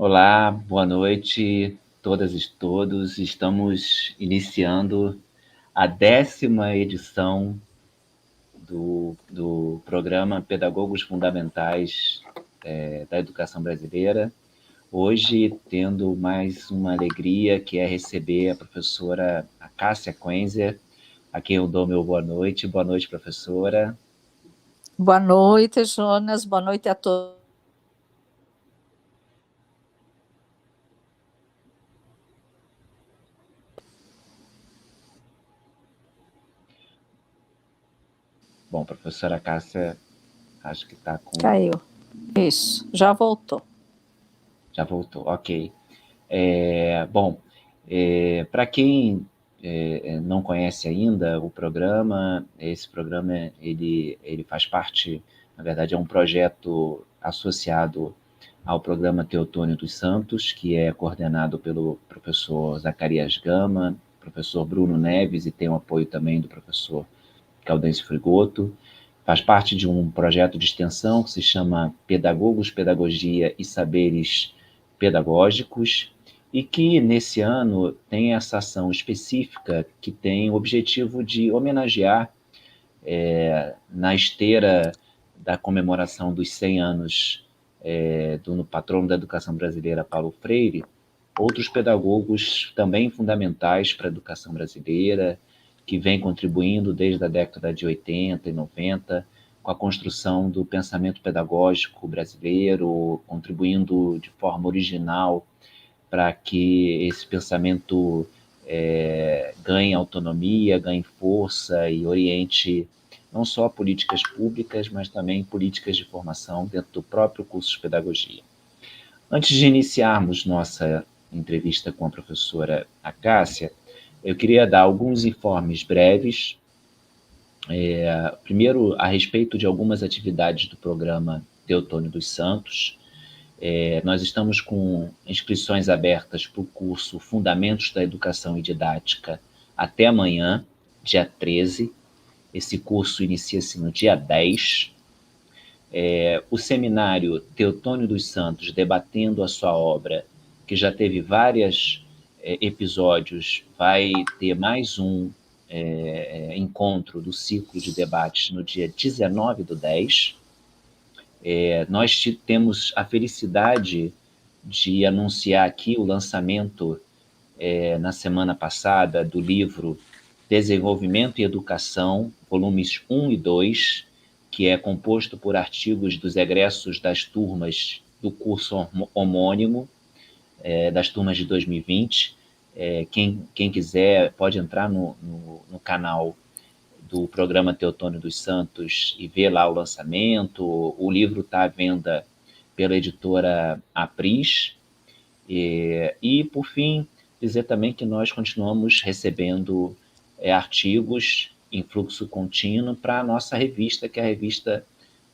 Olá, boa noite, todas e todos. Estamos iniciando a 10ª edição do programa Pedagogos Fundamentais da Educação Brasileira. Hoje, tendo mais uma alegria, que é receber a professora Cássia Quenzer, a quem eu dou meu boa noite. Boa noite, professora. Boa noite, Jonas. Boa noite a todos. Bom, professora Cássia, acho que está com... Caiu. Isso, já voltou. Já voltou, ok. Para quem não conhece ainda o programa, esse programa ele faz parte, na verdade, é um projeto associado ao programa Teotônio dos Santos, que é coordenado pelo professor Zacarias Gama, professor Bruno Neves, e tem o apoio também do professor Caldense Frigoto. Faz parte de um projeto de extensão que se chama Pedagogos, Pedagogia e Saberes Pedagógicos, e que, nesse ano, tem essa ação específica que tem o objetivo de homenagear, na esteira da comemoração dos 100 anos do patrono da educação brasileira, Paulo Freire, outros pedagogos também fundamentais para a educação brasileira, que vem contribuindo desde a década de 80 e 90 com a construção do pensamento pedagógico brasileiro, contribuindo de forma original para que esse pensamento ganhe autonomia, ganhe força e oriente não só políticas públicas, mas também políticas de formação dentro do próprio curso de pedagogia. Antes de iniciarmos nossa entrevista com a professora Cássia, eu queria dar alguns informes breves. Primeiro, a respeito de algumas atividades do programa Teotônio dos Santos. Nós estamos com inscrições abertas para o curso Fundamentos da Educação e Didática até amanhã, dia 13. Esse curso inicia-se no dia 10. O seminário Teotônio dos Santos, debatendo a sua obra, que já teve vários episódios, vai ter mais um encontro do ciclo de debates no dia 19/10. Nós temos a felicidade de anunciar aqui o lançamento, na semana passada, do livro Desenvolvimento e Educação, volumes 1 e 2, que é composto por artigos dos egressos das turmas do curso homônimo, das turmas de 2020. Quem quiser pode entrar no canal do programa Teotônio dos Santos e ver lá o lançamento. O livro está à venda pela editora Apris. E, por fim, dizer também que nós continuamos recebendo artigos em fluxo contínuo para a nossa revista, que é a revista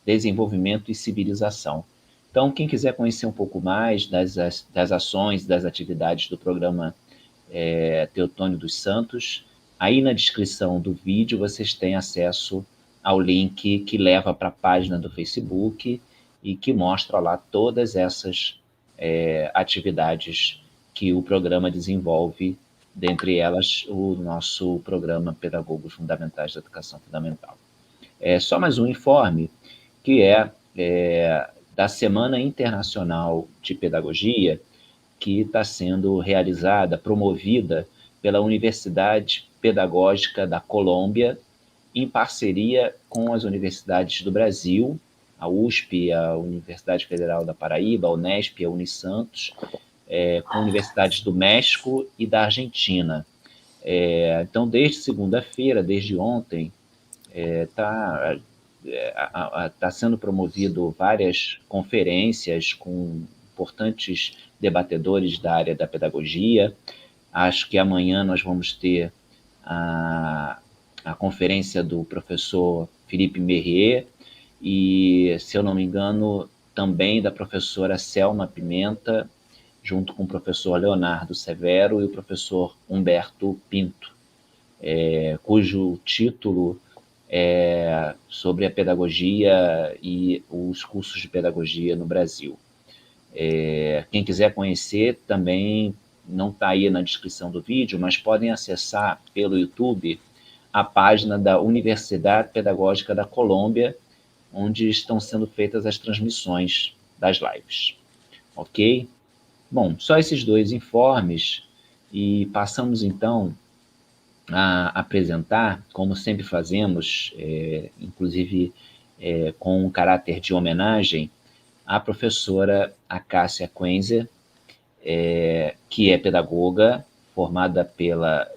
Desenvolvimento e Civilização. Então, quem quiser conhecer um pouco mais das ações, das atividades do programa Teotônio dos Santos, aí na descrição do vídeo vocês têm acesso ao link que leva para a página do Facebook e que mostra lá todas essas atividades que o programa desenvolve, dentre elas o nosso programa Pedagogos Fundamentais da Educação Fundamental. Só mais um informe, que da Semana Internacional de Pedagogia, que está sendo realizada, promovida pela Universidade Pedagógica da Colômbia, em parceria com as universidades do Brasil, a USP, a Universidade Federal da Paraíba, a Unesp, a Unisantos, com universidades do México e da Argentina. Então, desde segunda-feira, desde ontem, está sendo promovido várias conferências com importantes debatedores da área da pedagogia. Acho que amanhã nós vamos ter a conferência do professor Felipe Merrier e, se eu não me engano, também da professora Selma Pimenta, junto com o professor Leonardo Severo e o professor Humberto Pinto, cujo título sobre a pedagogia e os cursos de pedagogia no Brasil. Quem quiser conhecer também não está aí na descrição do vídeo, mas podem acessar pelo YouTube a página da Universidade Pedagógica da Colômbia, onde estão sendo feitas as transmissões das lives. Ok? Bom, só esses 2 informes e passamos então a apresentar, como sempre fazemos, inclusive com um caráter de homenagem, a professora Acácia Quenzer, que é pedagoga, formada pela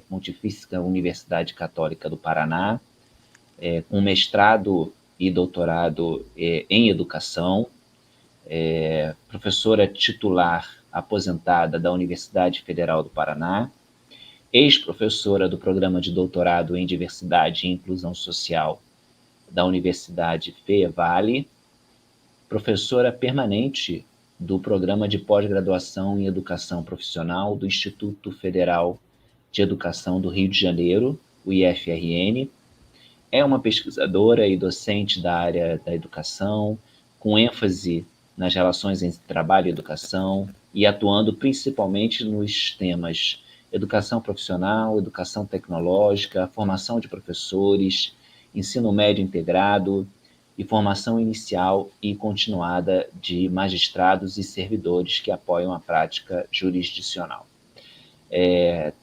Pontifícia Universidade Católica do Paraná, com mestrado e doutorado em educação, professora titular aposentada da Universidade Federal do Paraná, ex-professora do Programa de Doutorado em Diversidade e Inclusão Social da Universidade FEA-Vale, professora permanente do Programa de Pós-Graduação em Educação Profissional do Instituto Federal de Educação do Rio de Janeiro, o IFRN, é uma pesquisadora e docente da área da educação, com ênfase nas relações entre trabalho e educação, e atuando principalmente nos temas educação profissional, educação tecnológica, formação de professores, ensino médio integrado e formação inicial e continuada de magistrados e servidores que apoiam a prática jurisdicional.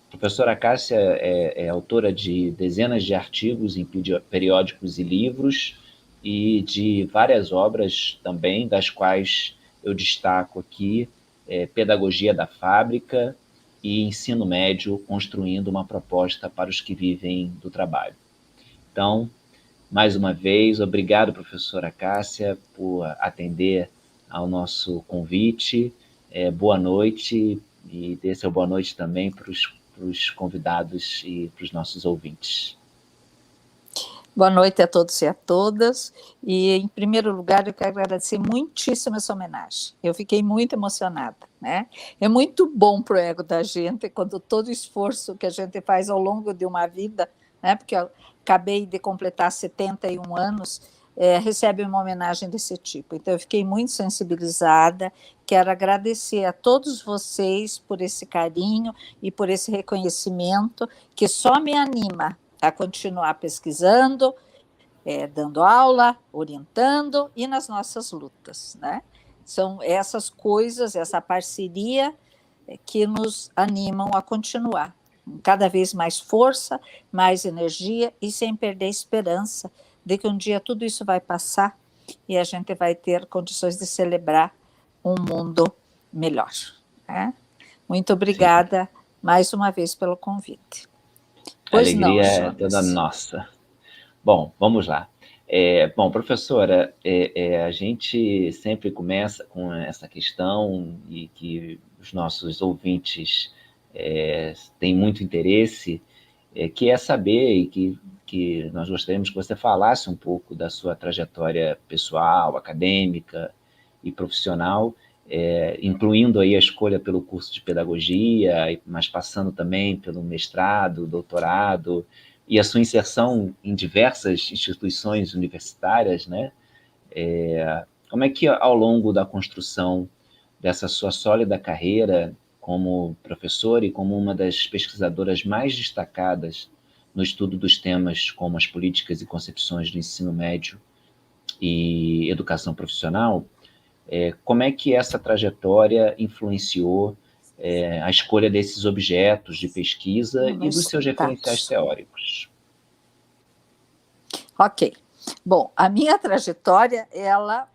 Professora Cássia é autora de dezenas de artigos em periódicos e livros e de várias obras também, das quais eu destaco aqui Pedagogia da Fábrica e Ensino Médio, construindo uma proposta para os que vivem do trabalho. Então, mais uma vez, obrigado, professora Cássia, por atender ao nosso convite. Boa noite e dê seu boa noite também para os convidados e para os nossos ouvintes. Boa noite a todos e a todas. E, em primeiro lugar, eu quero agradecer muitíssimo essa homenagem. Eu fiquei muito emocionada, né? É muito bom para o ego da gente, quando todo o esforço que a gente faz ao longo de uma vida, né? Porque eu acabei de completar 71 anos, recebe uma homenagem desse tipo. Então, eu fiquei muito sensibilizada. Quero agradecer a todos vocês por esse carinho e por esse reconhecimento, que só me anima a continuar pesquisando, dando aula, orientando e nas nossas lutas, né? São essas coisas, essa parceria que nos animam a continuar, com cada vez mais força, mais energia e sem perder a esperança de que um dia tudo isso vai passar e a gente vai ter condições de celebrar um mundo melhor, né? Muito obrigada mais uma vez pelo convite. Pois a alegria é toda nossa. Bom, vamos lá. Bom, professora, a gente sempre começa com essa questão e que os nossos ouvintes têm muito interesse, que é saber e que nós gostaríamos que você falasse um pouco da sua trajetória pessoal, acadêmica e profissional, incluindo aí a escolha pelo curso de pedagogia, mas passando também pelo mestrado, doutorado, e a sua inserção em diversas instituições universitárias, né? Como é que, ao longo da construção dessa sua sólida carreira como professora e como uma das pesquisadoras mais destacadas no estudo dos temas como as políticas e concepções do ensino médio e educação profissional, como é que essa trajetória influenciou a escolha desses objetos de pesquisa e dos seus referenciais teóricos? Ok. Bom, a minha trajetória, ela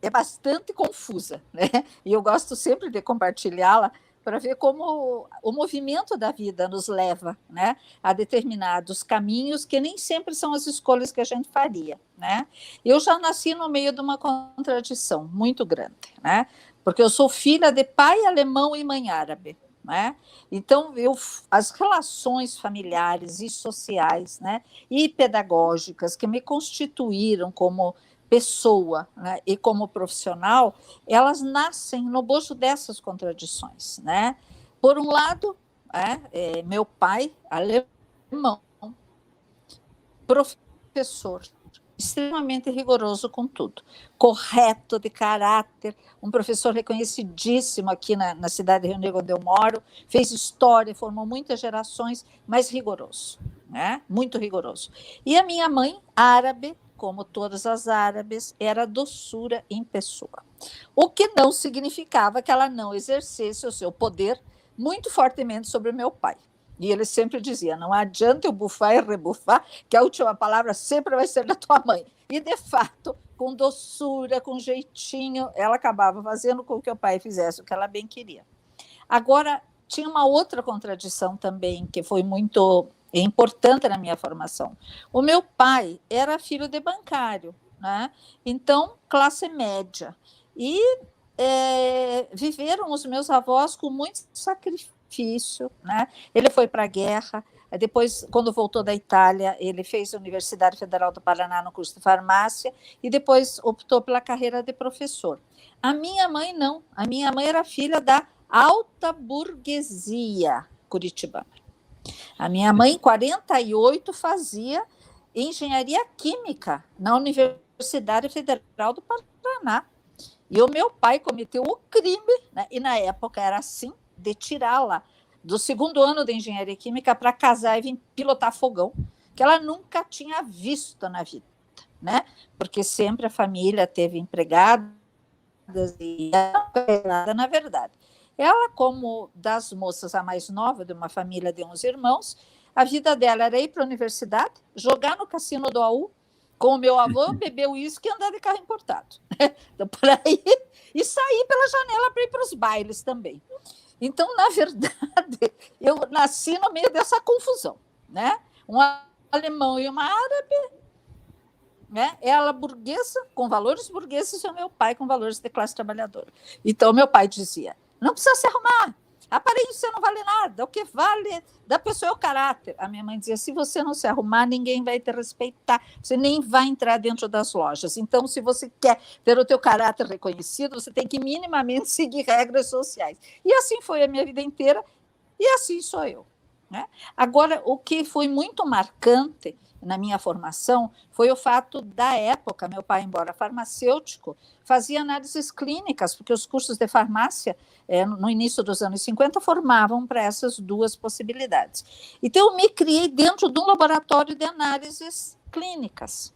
é bastante confusa, né? E eu gosto sempre de compartilhá-la para ver como o movimento da vida nos leva, né, a determinados caminhos que nem sempre são as escolhas que a gente faria, né? Eu já nasci no meio de uma contradição muito grande, né? Porque eu sou filha de pai alemão e mãe árabe, né? Então, as relações familiares e sociais, né, e pedagógicas que me constituíram como pessoa, né, e como profissional, elas nascem no bojo dessas contradições, né? Por um lado, meu pai, alemão, professor, extremamente rigoroso com tudo, correto, de caráter, um professor reconhecidíssimo aqui na cidade de Rio Negro, onde eu moro, fez história, formou muitas gerações, mas rigoroso, né? Muito rigoroso. E a minha mãe, árabe, como todas as árabes, era doçura em pessoa, o que não significava que ela não exercesse o seu poder muito fortemente sobre o meu pai. E ele sempre dizia, não adianta eu bufar e rebufar, que a última palavra sempre vai ser da tua mãe. E, de fato, com doçura, com jeitinho, ela acabava fazendo com que o pai fizesse o que ela bem queria. Agora, tinha uma outra contradição também, que foi muito importante na minha formação. O meu pai era filho de bancário, né? Então, classe média. E viveram os meus avós com muito sacrifício, né? Ele foi para a guerra, depois, quando voltou da Itália, ele fez a Universidade Federal do Paraná no curso de farmácia e depois optou pela carreira de professor. A minha mãe não, a minha mãe era filha da alta burguesia curitibana. A minha mãe, em 48, fazia engenharia química na Universidade Federal do Paraná. E o meu pai cometeu o crime, né? E na época era assim, de tirá-la do segundo ano de engenharia química para casar e vir pilotar fogão, que ela nunca tinha visto na vida, né? Porque sempre a família teve empregadas e nada, na verdade. Ela, como das moças a mais nova de uma família de 11 irmãos, a vida dela era ir para a universidade, jogar no cassino do AU, com o meu avô, beber uísque e andar de carro importado. Então, por aí, e sair pela janela para ir para os bailes também. Então, na verdade, eu nasci no meio dessa confusão, né? Um alemão e uma árabe, né? Ela burguesa, com valores burgueses, e o meu pai com valores de classe trabalhadora. Então, meu pai dizia, não precisa se arrumar, a aparência não vale nada, o que vale da pessoa é o caráter. A minha mãe dizia, se você não se arrumar, ninguém vai te respeitar, você nem vai entrar dentro das lojas. Então, se você quer ter o teu caráter reconhecido, você tem que minimamente seguir regras sociais. E assim foi a minha vida inteira, e assim sou eu, né? Agora, o que foi muito marcante na minha formação foi o fato da época, meu pai, embora farmacêutico, fazia análises clínicas, porque os cursos de farmácia, no início dos anos 50, formavam para essas duas possibilidades. Então, eu me criei dentro de um laboratório de análises clínicas,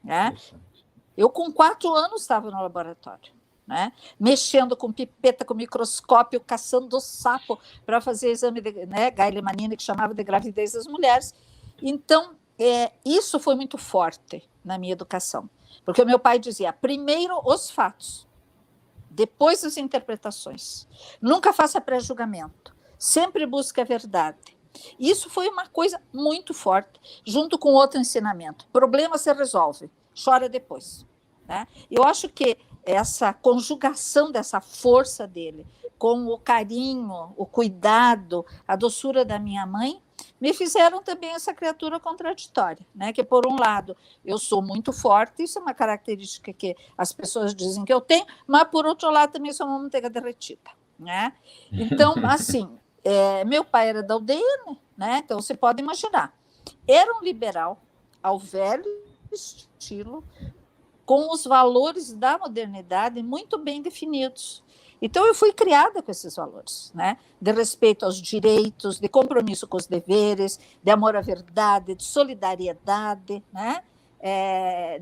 né? Eu, com 4 anos, estava no laboratório, né? Mexendo com pipeta, com microscópio, caçando sapo para fazer exame de, né, Guylimanine, que chamava de gravidez das mulheres. Então, isso foi muito forte na minha educação, porque o meu pai dizia, primeiro os fatos, depois as interpretações, nunca faça pré-julgamento, sempre busque a verdade. Isso foi uma coisa muito forte, junto com outro ensinamento, problema se resolve, chora depois, né? Eu acho que essa conjugação dessa força dele, com o carinho, o cuidado, a doçura da minha mãe, me fizeram também essa criatura contraditória, né? Que, por um lado, eu sou muito forte, isso é uma característica que as pessoas dizem que eu tenho, mas, por outro lado, também sou uma manteiga derretida, né? Então, assim, meu pai era da UDN, né? Então, você pode imaginar, era um liberal ao velho estilo, com os valores da modernidade muito bem definidos. Então, eu fui criada com esses valores, né? De respeito aos direitos, de compromisso com os deveres, de amor à verdade, de solidariedade, né?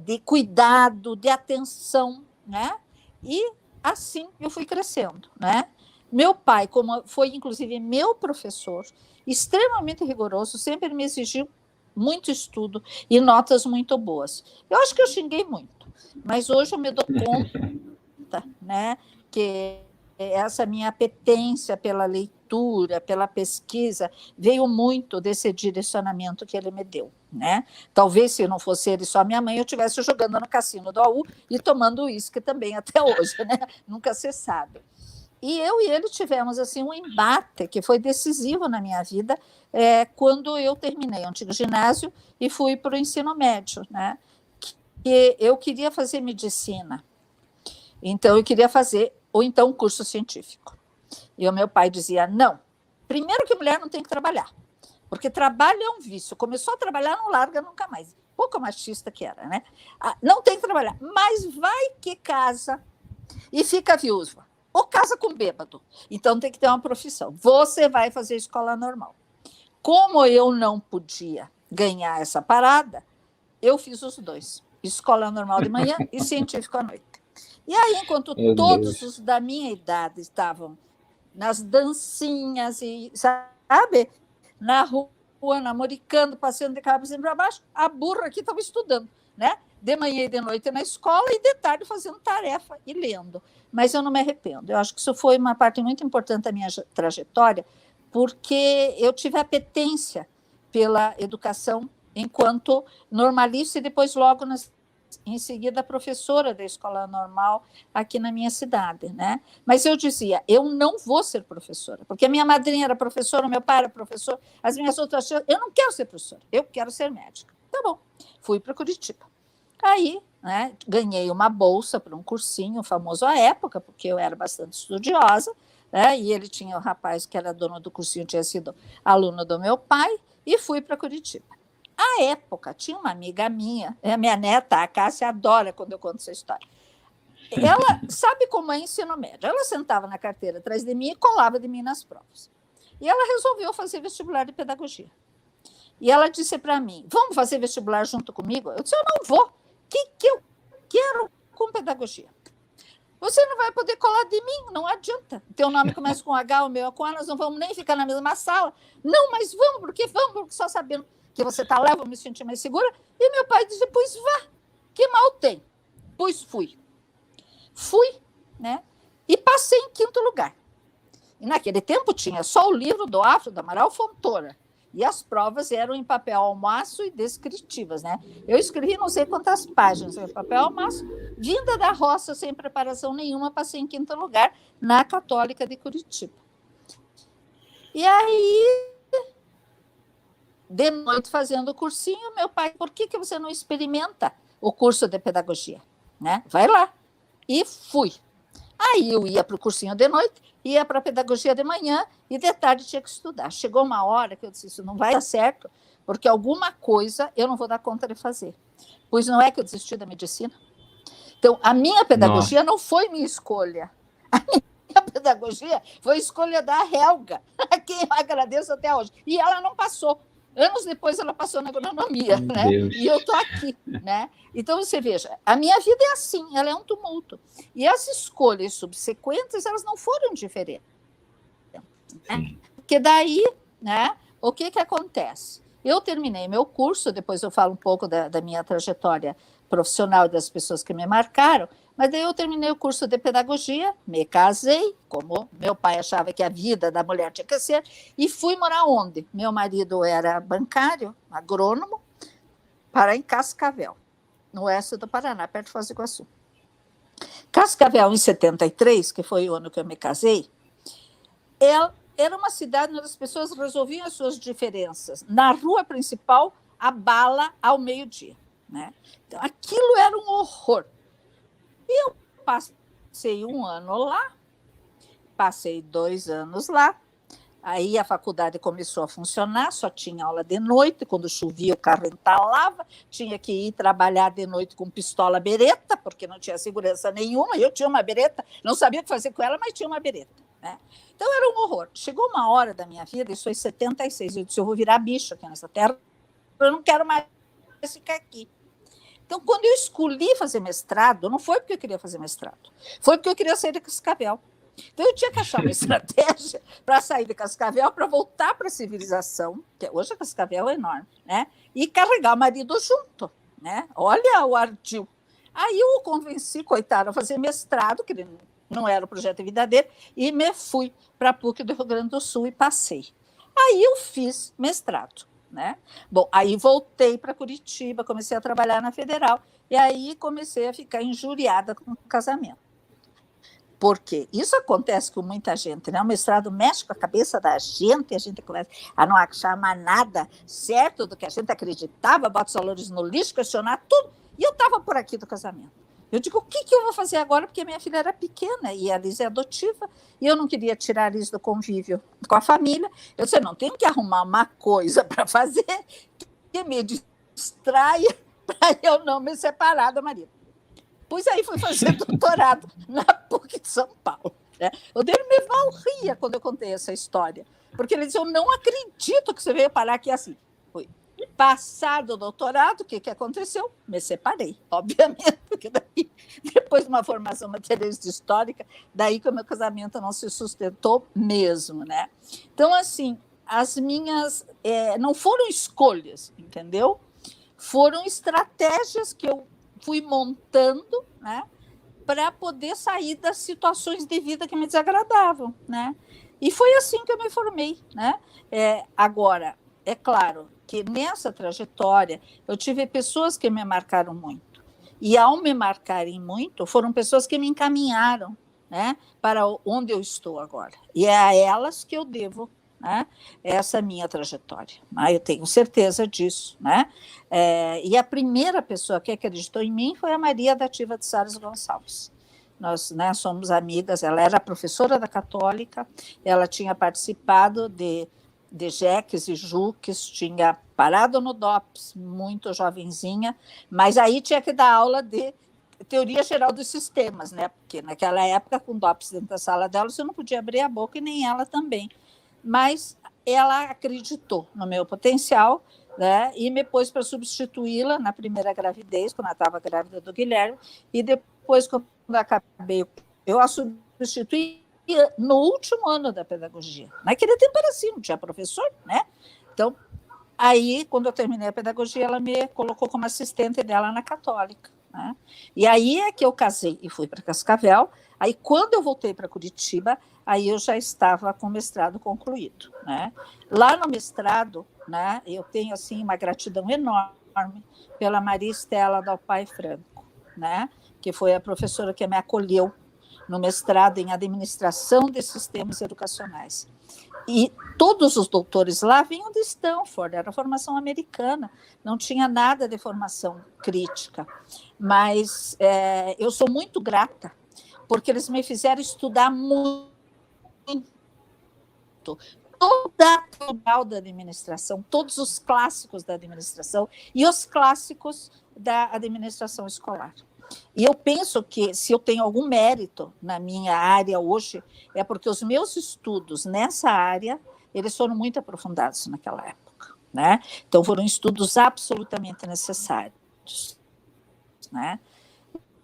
De cuidado, de atenção, né? E assim eu fui crescendo, né? Meu pai, como foi inclusive meu professor, extremamente rigoroso, sempre me exigiu muito estudo e notas muito boas. Eu acho que eu xinguei muito, mas hoje eu me dou conta, né, que essa minha apetência pela leitura, pela pesquisa, veio muito desse direcionamento que ele me deu, né? Talvez, se não fosse ele só minha mãe, eu estivesse jogando no cassino do AU e tomando uísque também até hoje, né? Nunca se sabe. E eu e ele tivemos assim um embate que foi decisivo na minha vida, quando eu terminei o antigo ginásio e fui para o ensino médio, né? Que eu queria fazer medicina, então eu queria fazer ou então um curso científico. E o meu pai dizia, não, primeiro que mulher não tem que trabalhar, porque trabalho é um vício, começou a trabalhar, não larga nunca mais, pouco machista que era, né? Não tem que trabalhar, mas vai que casa e fica viúva, ou casa com bêbado, então tem que ter uma profissão. Você vai fazer escola normal. Como eu não podia ganhar essa parada, eu fiz os dois, escola normal de manhã e científico à noite. E aí, enquanto todos os da minha idade estavam nas dancinhas e, sabe, na rua, namoricando, passeando de cabeça para baixo, a burra aqui estava estudando, né? De manhã e de noite na escola e de tarde fazendo tarefa e lendo. Mas eu não me arrependo. Eu acho que isso foi uma parte muito importante da minha trajetória, porque eu tive apetência pela educação enquanto normalista e depois logo em seguida professora da escola normal aqui na minha cidade, né? Mas eu dizia, eu não vou ser professora, porque a minha madrinha era professora, o meu pai era professor, as minhas outras tias, eu não quero ser professora, eu quero ser médica. Tá bom, fui para Curitiba. Aí, né, ganhei uma bolsa para um cursinho famoso à época, porque eu era bastante estudiosa, né, e ele tinha, o rapaz que era dono do cursinho, tinha sido aluno do meu pai, e fui para Curitiba. À época, tinha uma amiga minha, a minha neta, a Cássia, adora quando eu conto essa história. Ela sabe como é ensino médio. Ela sentava na carteira atrás de mim e colava de mim nas provas. E ela resolveu fazer vestibular de pedagogia. E ela disse para mim, vamos fazer vestibular junto comigo? Eu disse, eu não vou. O que eu quero com pedagogia? Você não vai poder colar de mim, não adianta. Teu nome começa com H, o meu é com A, nós não vamos nem ficar na mesma sala. Não, mas vamos, porque só sabendo que você está lá, eu vou me sentir mais segura. E meu pai disse, pois vá, que mal tem. Pois fui. Fui, né? E passei em 5º lugar. E naquele tempo tinha só o livro do Afro, do Amaral Fontoura. E as provas eram em papel almaço e descritivas, né? Eu escrevi não sei quantas páginas em papel almaço, vinda da roça, sem preparação nenhuma, passei em 5º lugar na Católica de Curitiba. E aí, de noite, fazendo o cursinho, meu pai, por que você não experimenta o curso de pedagogia? Né? Vai lá. E fui. Aí eu ia para o cursinho de noite, ia para a pedagogia de manhã e de tarde tinha que estudar. Chegou uma hora que eu disse, isso não vai dar certo, porque alguma coisa eu não vou dar conta de fazer. Pois não é que eu desisti da medicina? Então, a minha pedagogia não foi minha escolha. A minha pedagogia foi a escolha da Helga, a quem eu agradeço até hoje. E ela não passou. Anos depois ela passou na agronomia, né? E eu estou aqui, né? Então, você veja, a minha vida é assim, ela é um tumulto. E as escolhas subsequentes, elas não foram diferentes. Né? Porque daí, né, o que acontece? Eu terminei meu curso, depois eu falo um pouco da minha trajetória profissional, das pessoas que me marcaram, mas daí eu terminei o curso de pedagogia, me casei, como meu pai achava que a vida da mulher tinha que ser, e fui morar onde? Meu marido era bancário, agrônomo, para em Cascavel, no oeste do Paraná, perto de Foz do Iguaçu. Cascavel, em 73, que foi o ano que eu me casei, era uma cidade onde as pessoas resolviam as suas diferenças. Na rua principal, a bala ao meio-dia. Né? Então, aquilo era um horror. E eu passei 1 ano lá, passei 2 anos lá, aí a faculdade começou a funcionar, só tinha aula de noite, quando chovia o carro entalava, tinha que ir trabalhar de noite com pistola bereta, porque não tinha segurança nenhuma, eu tinha uma bereta, não sabia o que fazer com ela, mas tinha uma bereta. Né? Então era um horror. Chegou uma hora da minha vida, isso foi em 76, eu disse, eu vou virar bicho aqui nessa terra, eu não quero mais ficar aqui. Então, quando eu escolhi fazer mestrado, não foi porque eu queria fazer mestrado, foi porque eu queria sair de Cascavel. Então, eu tinha que achar uma estratégia para sair de Cascavel, para voltar para a civilização, que hoje a Cascavel é enorme, né? E carregar o marido junto. Né? Olha o ardil. Aí eu o convenci, coitado, a fazer mestrado, que não era o projeto de vida dele, e me fui para a PUC do Rio Grande do Sul e passei. Aí eu fiz mestrado. Né? Bom, aí voltei para Curitiba, comecei a trabalhar na Federal, e aí comecei a ficar injuriada com o casamento. Porque isso acontece com muita gente, né? O mestrado mexe com a cabeça da gente, e a gente começa a não achar mais nada certo do que a gente acreditava, bota os valores no lixo, questionar tudo, e eu estava por aqui do casamento. Eu digo, o que eu vou fazer agora? Porque minha filha era pequena e a Liz é adotiva e eu não queria tirar a Liz do convívio com a família. Eu disse, não, tenho que arrumar uma coisa para fazer que me distraia para eu não me separar do marido. Pois aí fui fazer doutorado na PUC de São Paulo. Né? O Dermeval ria quando eu contei essa história, porque ele disse, eu não acredito que você veio parar aqui assim. Foi passado o doutorado, o que aconteceu? Me separei, obviamente, porque daí, depois de uma formação materialista histórica, daí que o meu casamento não se sustentou mesmo. Né? Então, assim, as minhas não foram escolhas, entendeu? Foram estratégias que eu fui montando, né, para poder sair das situações de vida que me desagradavam, né? E foi assim que eu me formei, né? Agora, é claro que nessa trajetória eu tive pessoas que me marcaram muito. E ao me marcarem muito, foram pessoas que me encaminharam, né, para onde eu estou agora. E é a elas que eu devo, né, essa minha trajetória. Eu tenho certeza disso. Né? E a primeira pessoa que acreditou em mim foi a Maria da Ativa de Sales Gonçalves. Nós, né, somos amigas, ela era professora da Católica, ela tinha participado de JECs e JUCs, tinha parado no DOPS, muito jovenzinha, mas aí tinha que dar aula de teoria geral dos sistemas, né? Porque naquela época, com DOPS dentro da sala dela, você não podia abrir a boca, e nem ela também. Mas ela acreditou no meu potencial, né, e me pôs para substituí-la na primeira gravidez, quando ela estava grávida do Guilherme, e depois, quando acabei, eu a substituí no último ano da pedagogia. Naquele tempo era assim, não tinha professor, né? Então, aí, quando eu terminei a pedagogia, ela me colocou como assistente dela na Católica. Né? E aí é que eu casei e fui para Cascavel. Aí, quando eu voltei para Curitiba, aí eu já estava com o mestrado concluído. Né? Lá no mestrado, né, eu tenho assim, uma gratidão enorme pela Maria Estela Dalpai Franco, né, que foi a professora que me acolheu no mestrado em Administração de Sistemas Educacionais. E todos os doutores lá vinham de Stanford, era formação americana, não tinha nada de formação crítica. Mas eu sou muito grata, porque eles me fizeram estudar muito toda a teoria da administração, todos os clássicos da administração e os clássicos da administração escolar. E eu penso que, se eu tenho algum mérito na minha área hoje, é porque os meus estudos nessa área, eles foram muito aprofundados naquela época. Né? Então, foram estudos absolutamente necessários. Né?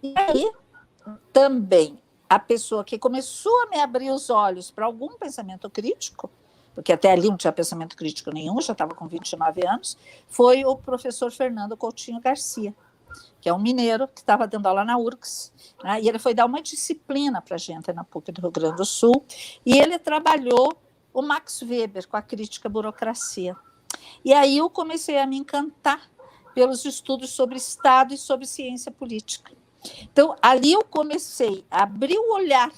E aí, também, a pessoa que começou a me abrir os olhos para algum pensamento crítico, porque até ali não tinha pensamento crítico nenhum, já estava com 29 anos, foi o professor Fernando Coutinho Garcia, que é um mineiro que estava dando aula na URGS, né? E ele foi dar uma disciplina para a gente na PUC do Rio Grande do Sul, e ele trabalhou o Max Weber com a crítica à burocracia. E aí eu comecei a me encantar pelos estudos sobre Estado e sobre ciência política. Então, ali eu comecei a abrir o olhar,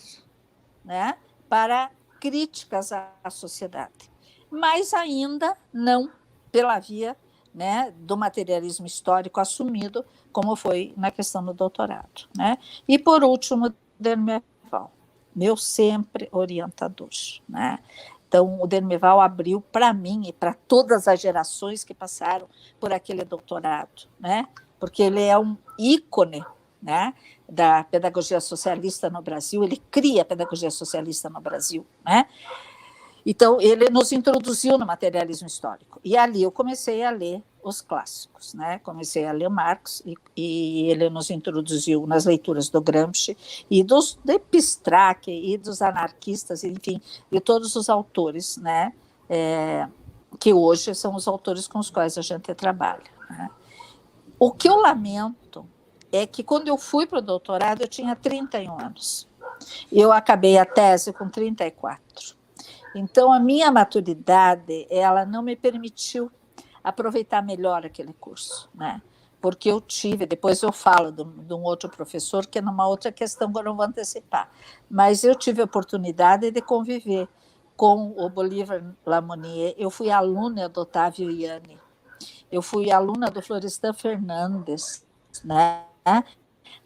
né, para críticas à sociedade, mas ainda não pela via, né, do materialismo histórico assumido, como foi na questão do doutorado. Né? E, por último, Dermeval, meu sempre orientador. Né? Então, o Dermeval abriu para mim e para todas as gerações que passaram por aquele doutorado, né? Porque ele é um ícone, né, da pedagogia socialista no Brasil, ele cria a pedagogia socialista no Brasil. Né? Então, ele nos introduziu no materialismo histórico. E ali eu comecei a ler os clássicos. Né? Comecei a ler Marx e ele nos introduziu nas leituras do Gramsci e do Pistrac e dos anarquistas, enfim, de todos os autores, né, que hoje são os autores com os quais a gente trabalha. Né? O que eu lamento é que, quando eu fui para o doutorado, eu tinha 31 anos. Eu acabei a tese com 34. Então, a minha maturidade, ela não me permitiu aproveitar melhor aquele curso, né? Porque eu tive, depois eu falo de um outro professor, que é numa outra questão que eu não vou antecipar, mas eu tive a oportunidade de conviver com o Bolívar Lamonier, eu fui aluna do Otávio Ianni, eu fui aluna do Florestan Fernandes, né?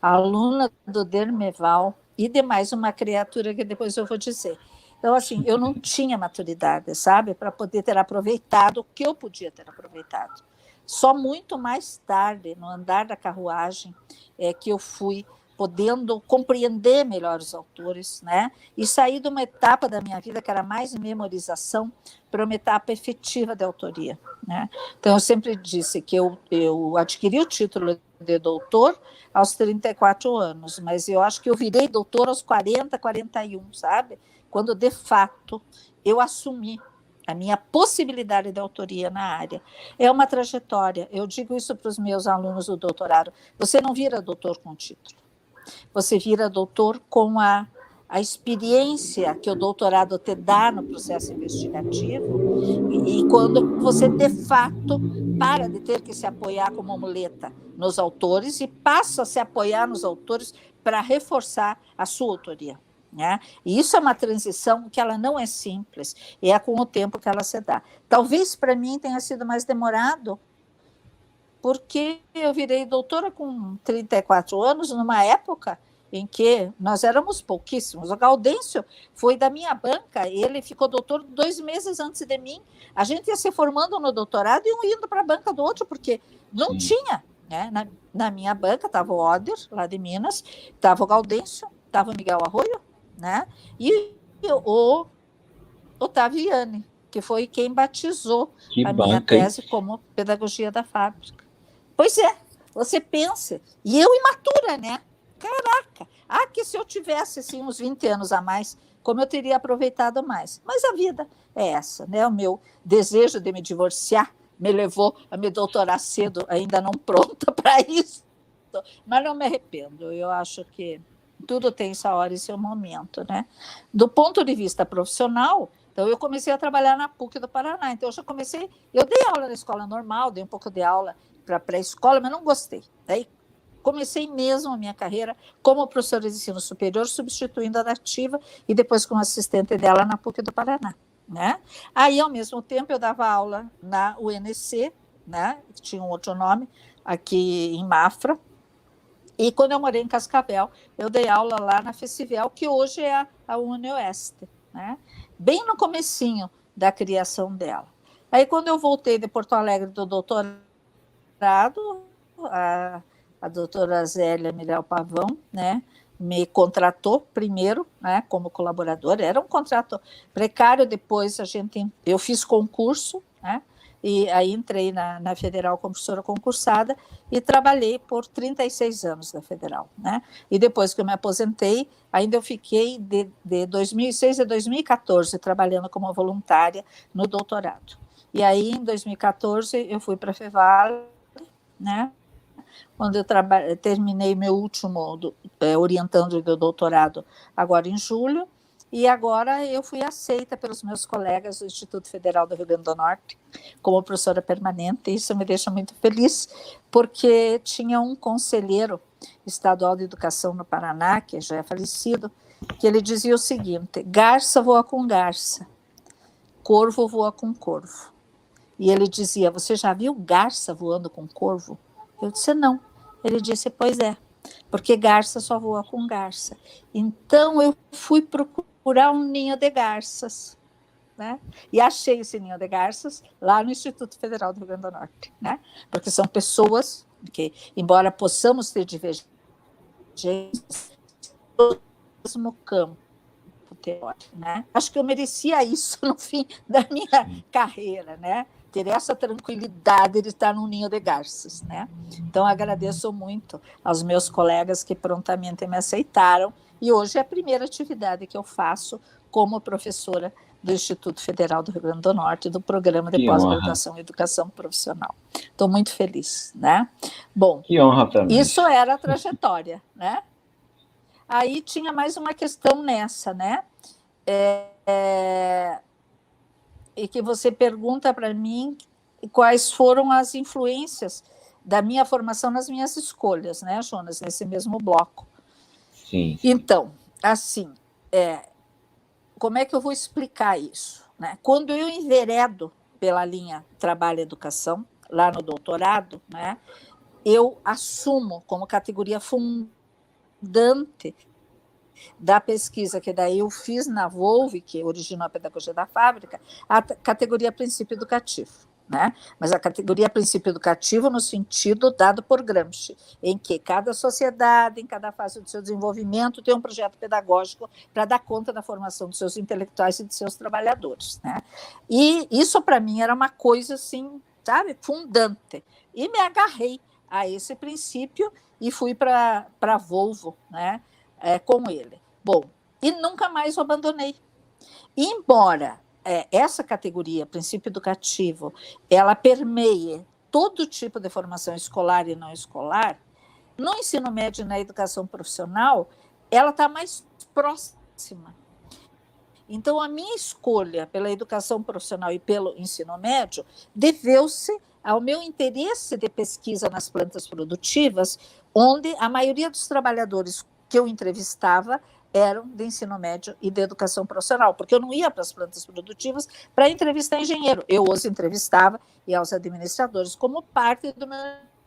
Aluna do Dermeval e de mais uma criatura que depois eu vou dizer. Então, assim, eu não tinha maturidade, sabe, para poder ter aproveitado o que eu podia ter aproveitado. Só muito mais tarde, no andar da carruagem, é que eu fui podendo compreender melhor os autores, né? E sair de uma etapa da minha vida que era mais memorização para uma etapa efetiva de autoria, né? Então, eu sempre disse que eu adquiri o título de doutor aos 34 anos, mas eu acho que eu virei doutor aos 40, 41, sabe? Quando, de fato, eu assumi a minha possibilidade de autoria na área. É uma trajetória. Eu digo isso para os meus alunos do doutorado. Você não vira doutor com título. Você vira doutor com a experiência que o doutorado te dá no processo investigativo e quando você, de fato, para de ter que se apoiar como muleta nos autores e passa a se apoiar nos autores para reforçar a sua autoria. Né? E isso é uma transição que ela não é simples, e é com o tempo que ela se dá. Talvez para mim tenha sido mais demorado, porque eu virei doutora com 34 anos, numa época em que nós éramos pouquíssimos. O Gaudêncio foi da minha banca, ele ficou doutor 2 meses antes de mim. A gente ia se formando no doutorado e um indo para a banca do outro, porque não tinha. Né? Na minha banca estava o Oder, lá de Minas, estava o Gaudêncio, estava o Miguel Arroio, né? E o Otaviani, que foi quem batizou a minha tese como Pedagogia da Fábrica. Pois é, você pensa, e eu imatura, né? Caraca, que se eu tivesse assim, uns 20 anos a mais, como eu teria aproveitado mais. Mas a vida é essa, né? O meu desejo de me divorciar me levou a me doutorar cedo, ainda não pronta para isso. Mas não me arrependo, eu acho que tudo tem sua hora e seu momento, né? Do ponto de vista profissional, então eu comecei a trabalhar na PUC do Paraná, então eu dei aula na escola normal, dei um pouco de aula para pré-escola, mas não gostei. Daí comecei mesmo a minha carreira como professora de ensino superior, substituindo a nativa e depois como assistente dela na PUC do Paraná. Né? Aí, ao mesmo tempo, eu dava aula na UNC, né? Que tinha um outro nome, aqui em Mafra, e quando eu morei em Cascavel, eu dei aula lá na Festival, que hoje é a UniOeste, né? Bem no comecinho da criação dela. Aí, quando eu voltei de Porto Alegre do doutorado, a doutora Zélia Mirel Pavão, né, me contratou primeiro, né, como colaboradora. Era um contrato precário, depois eu fiz concurso, né, e aí entrei na Federal como professora concursada e trabalhei por 36 anos na Federal. Né? E depois que eu me aposentei, ainda eu fiquei de 2006 a 2014 trabalhando como voluntária no doutorado. E aí, em 2014, eu fui para a Fevale, né? Quando eu terminei meu último orientando do doutorado agora em julho, e agora eu fui aceita pelos meus colegas do Instituto Federal do Rio Grande do Norte como professora permanente, e isso me deixa muito feliz, porque tinha um conselheiro estadual de educação no Paraná, que já é falecido, que ele dizia o seguinte: garça voa com garça, corvo voa com corvo. E ele dizia: você já viu garça voando com corvo? Eu disse: não. Ele disse: pois é, porque garça só voa com garça. Então eu fui procurar um ninho de garças, né? E achei esse ninho de garças lá no Instituto Federal do Rio Grande do Norte, né? Porque são pessoas que, embora possamos ter divergências no mesmo campo teórico, né? Acho que eu merecia isso no fim da minha carreira, né? Ter essa tranquilidade de estar num ninho de garças, né? Então, agradeço muito aos meus colegas que prontamente me aceitaram, e hoje é a primeira atividade que eu faço como professora do Instituto Federal do Rio Grande do Norte, do Programa de Pós-Graduação em Educação Profissional. Estou muito feliz, né? Bom, que honra para mim. Isso era a trajetória, né? Aí tinha mais uma questão nessa, né? E que você pergunta para mim quais foram as influências da minha formação nas minhas escolhas, né, Jonas, nesse mesmo bloco. Sim. Então, assim, como é que eu vou explicar isso? Né? Quando eu enveredo pela linha trabalho-educação, lá no doutorado, né, eu assumo como categoria fundante da pesquisa que daí eu fiz na Volve, que originou a Pedagogia da Fábrica, a categoria princípio educativo. né? Mas a categoria princípio educativo no sentido dado por Gramsci, em que cada sociedade, em cada fase do seu desenvolvimento, tem um projeto pedagógico para dar conta da formação dos seus intelectuais e de seus trabalhadores, né? E isso, para mim, era uma coisa, assim, sabe, fundante. E me agarrei a esse princípio e fui para a Volvo, né, com ele. Bom, e nunca mais o abandonei. Embora essa categoria, princípio educativo, ela permeie todo tipo de formação escolar e não escolar, no ensino médio e na educação profissional, ela está mais próxima. Então, a minha escolha pela educação profissional e pelo ensino médio deveu-se ao meu interesse de pesquisa nas plantas produtivas, onde a maioria dos trabalhadores que eu entrevistava eram de ensino médio e de educação profissional, porque eu não ia para as plantas produtivas para entrevistar engenheiro, eu os entrevistava e aos administradores como parte do meu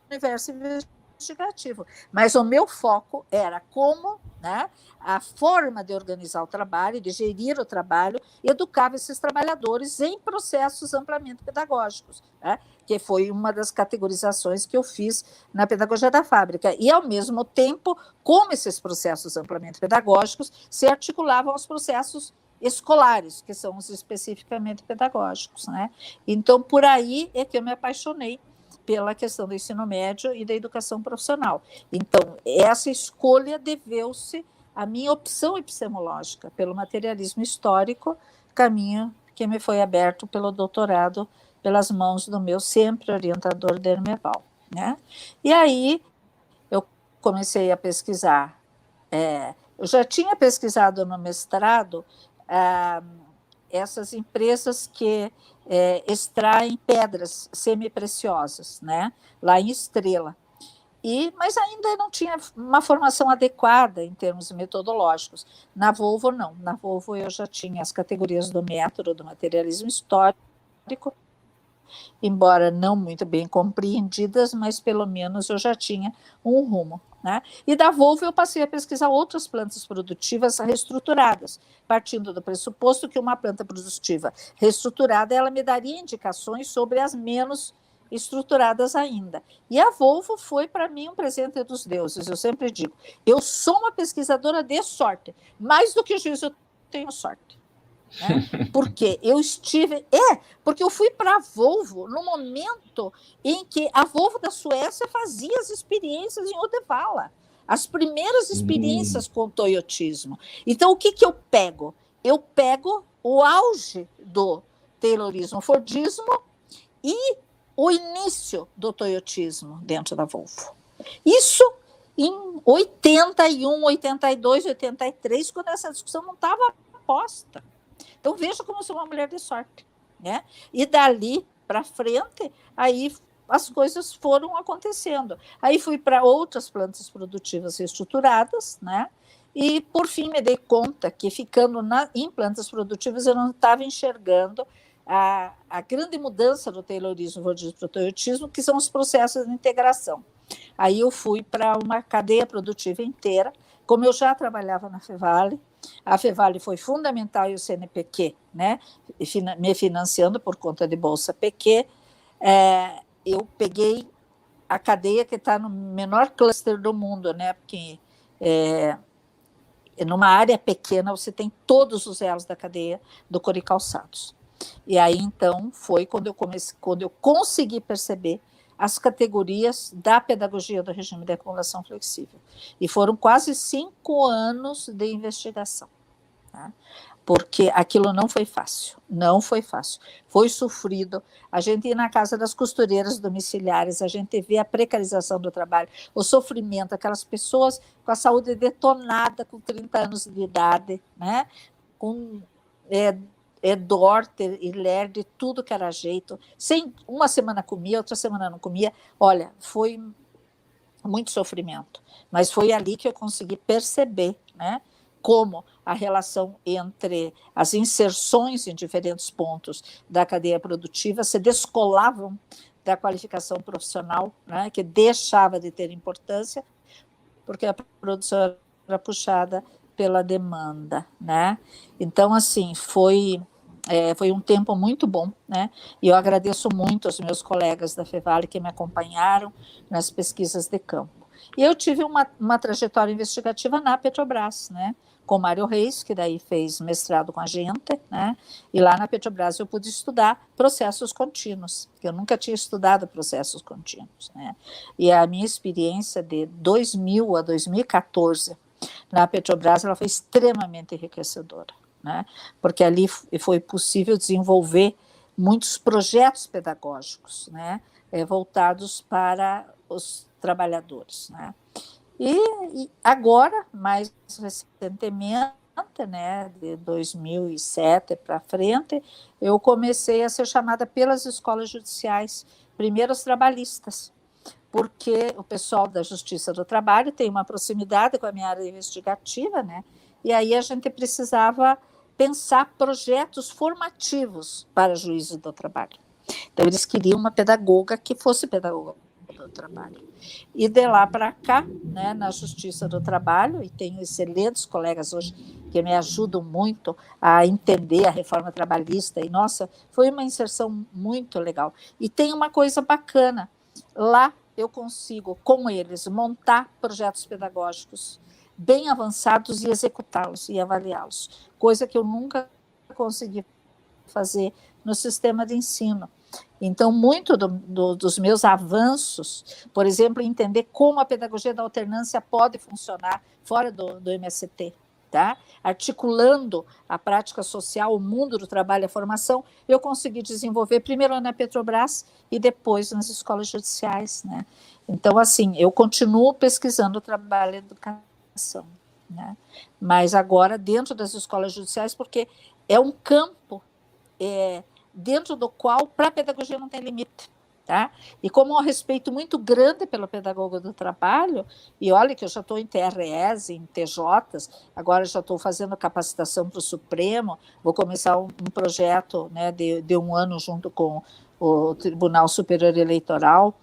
universo investigativo. Mas o meu foco era como, né, a forma de organizar o trabalho, de gerir o trabalho, educava esses trabalhadores em processos amplamente pedagógicos, né, que foi uma das categorizações que eu fiz na pedagogia da fábrica. E, ao mesmo tempo, como esses processos amplamente pedagógicos se articulavam aos processos escolares, que são os especificamente pedagógicos, né? Então, por aí é que eu me apaixonei pela questão do ensino médio e da educação profissional. Então, essa escolha deveu-se à minha opção epistemológica pelo materialismo histórico, caminho que me foi aberto pelo doutorado pelas mãos do meu sempre orientador Dermeval, né? E aí eu comecei a pesquisar. Eu já tinha pesquisado no mestrado essas empresas que extraem pedras semipreciosas, né, lá em Estrela. Mas ainda não tinha uma formação adequada em termos metodológicos. Na Volvo, não. Na Volvo eu já tinha as categorias do método, do materialismo histórico, embora não muito bem compreendidas, mas pelo menos eu já tinha um rumo, né? E da Volvo eu passei a pesquisar outras plantas produtivas reestruturadas, partindo do pressuposto que uma planta produtiva reestruturada ela me daria indicações sobre as menos estruturadas ainda. E a Volvo foi para mim um presente dos deuses, eu sempre digo. Eu sou uma pesquisadora de sorte, mais do que juízo eu tenho sorte. Né? Porque eu estive. Porque eu fui para a Volvo no momento em que a Volvo da Suécia fazia as experiências em Uddevalla, as primeiras experiências com o toyotismo. Então, o que eu pego? Eu pego o auge do Taylorismo Fordismo e o início do toyotismo dentro da Volvo. Isso em 81, 82, 83, quando essa discussão não estava posta. Então, veja como eu sou uma mulher de sorte, né? E dali para frente, aí as coisas foram acontecendo. Aí fui para outras plantas produtivas reestruturadas, né? E, por fim, me dei conta que, ficando em plantas produtivas, eu não estava enxergando a grande mudança do Taylorismo para o toyotismo, que são os processos de integração. Aí eu fui para uma cadeia produtiva inteira, como eu já trabalhava na Fevale. A Fevale foi fundamental e o CNPq, né, me financiando por conta de Bolsa PQ. Eu peguei a cadeia que está no menor cluster do mundo, né, porque numa área pequena você tem todos os elos da cadeia do Cori Calçados. E aí, então, foi quando eu consegui perceber as categorias da pedagogia do regime de acumulação flexível. E foram quase 5 anos de investigação, tá? Porque aquilo não foi fácil, foi sofrido. A gente ir na casa das costureiras domiciliares, a gente vê a precarização do trabalho, o sofrimento, aquelas pessoas com a saúde detonada, com 30 anos de idade, né? Com Dorter e Ler de tudo que era jeito, uma semana comia, outra semana não comia. Olha, foi muito sofrimento, mas foi ali que eu consegui perceber, né, como a relação entre as inserções em diferentes pontos da cadeia produtiva se descolavam da qualificação profissional, né, que deixava de ter importância, porque a produção era puxada pela demanda, né? Então, assim, foi Foi um tempo muito bom, né? E eu agradeço muito aos meus colegas da Fevale que me acompanharam nas pesquisas de campo. E eu tive uma trajetória investigativa na Petrobras, né? Com Mário Reis, que daí fez mestrado com a gente, né? E lá na Petrobras eu pude estudar processos contínuos, porque eu nunca tinha estudado processos contínuos, né? E a minha experiência de 2000 a 2014 na Petrobras ela foi extremamente enriquecedora, né? Porque ali foi possível desenvolver muitos projetos pedagógicos, né? Voltados para os trabalhadores, né? E agora, mais recentemente, né, de 2007 para frente, eu comecei a ser chamada pelas escolas judiciais, primeiro as trabalhistas, porque o pessoal da Justiça do Trabalho tem uma proximidade com a minha área investigativa, né? E aí a gente precisava pensar projetos formativos para juízes do trabalho. Então, eles queriam uma pedagoga que fosse pedagoga do trabalho. E de lá para cá, né, na Justiça do Trabalho, e tenho excelentes colegas hoje que me ajudam muito a entender a reforma trabalhista, e, nossa, foi uma inserção muito legal. E tem uma coisa bacana, lá eu consigo, com eles, montar projetos pedagógicos bem avançados e executá-los e avaliá-los, coisa que eu nunca consegui fazer no sistema de ensino. Então, muito dos meus avanços, por exemplo, entender como a pedagogia da alternância pode funcionar fora do MST, tá? Articulando a prática social, o mundo do trabalho e a formação, eu consegui desenvolver primeiro na Petrobras e depois nas escolas judiciais, né? Então, assim, eu continuo pesquisando o trabalho e a educação, né? Mas agora dentro das escolas judiciais, porque é um campo dentro do qual, para a pedagogia, não tem limite. Tá? E como há um respeito muito grande pelo pedagogo do trabalho, e olha que eu já estou em TREs, em TJs, agora já estou fazendo capacitação para o Supremo, vou começar um projeto, né, de um ano junto com o Tribunal Superior Eleitoral.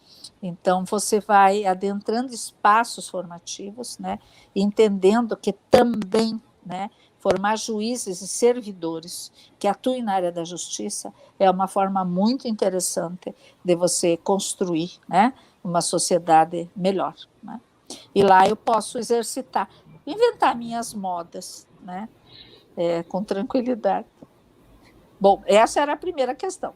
Então, você vai adentrando espaços formativos, né, entendendo que também, né, formar juízes e servidores que atuem na área da justiça é uma forma muito interessante de você construir, né, uma sociedade melhor, né? E lá eu posso exercitar, inventar minhas modas, né, com tranquilidade. Bom, essa era a primeira questão.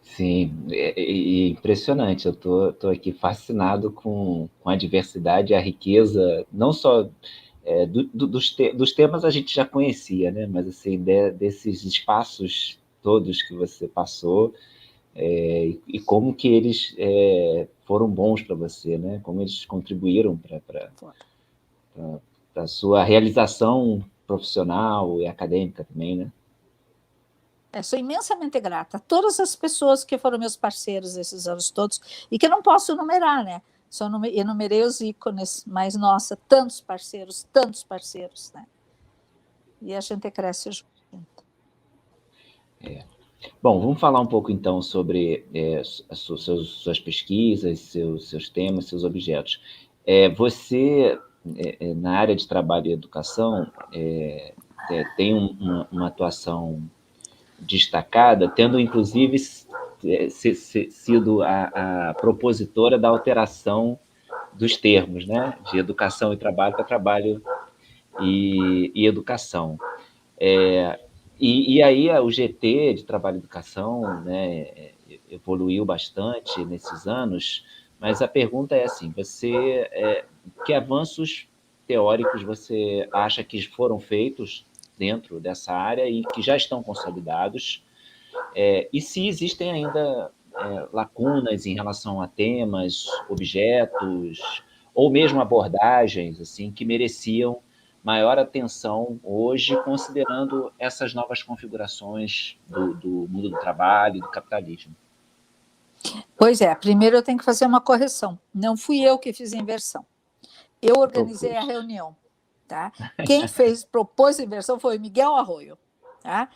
Sim, é impressionante. Eu tô aqui fascinado com a diversidade e a riqueza, não só dos temas a gente já conhecia, né? Mas assim, desses espaços todos que você passou, e como que eles foram bons para você, né? Como eles contribuíram para a sua realização profissional e acadêmica também, né? Sou imensamente grata a todas as pessoas que foram meus parceiros esses anos todos e que não posso enumerar, né? Só enumerei os ícones, mas, nossa, tantos parceiros, né? E a gente cresce junto. Bom, vamos falar um pouco então sobre suas pesquisas, seus temas, seus objetos. Você, na área de trabalho e educação, tem uma atuação destacada, tendo inclusive sido a propositora da alteração dos termos, né, de educação e trabalho para trabalho e educação. E aí o GT de Trabalho e Educação, né, evoluiu bastante nesses anos, mas a pergunta é assim, que avanços teóricos você acha que foram feitos dentro dessa área e que já estão consolidados, e se existem ainda lacunas em relação a temas, objetos, ou mesmo abordagens assim, que mereciam maior atenção hoje, considerando essas novas configurações do mundo do trabalho e do capitalismo. Pois é, primeiro eu tenho que fazer uma correção. Não fui eu que fiz a inversão. Eu organizei a reunião. Tá? Quem propôs a inversão foi o Miguel Arroyo. Tá?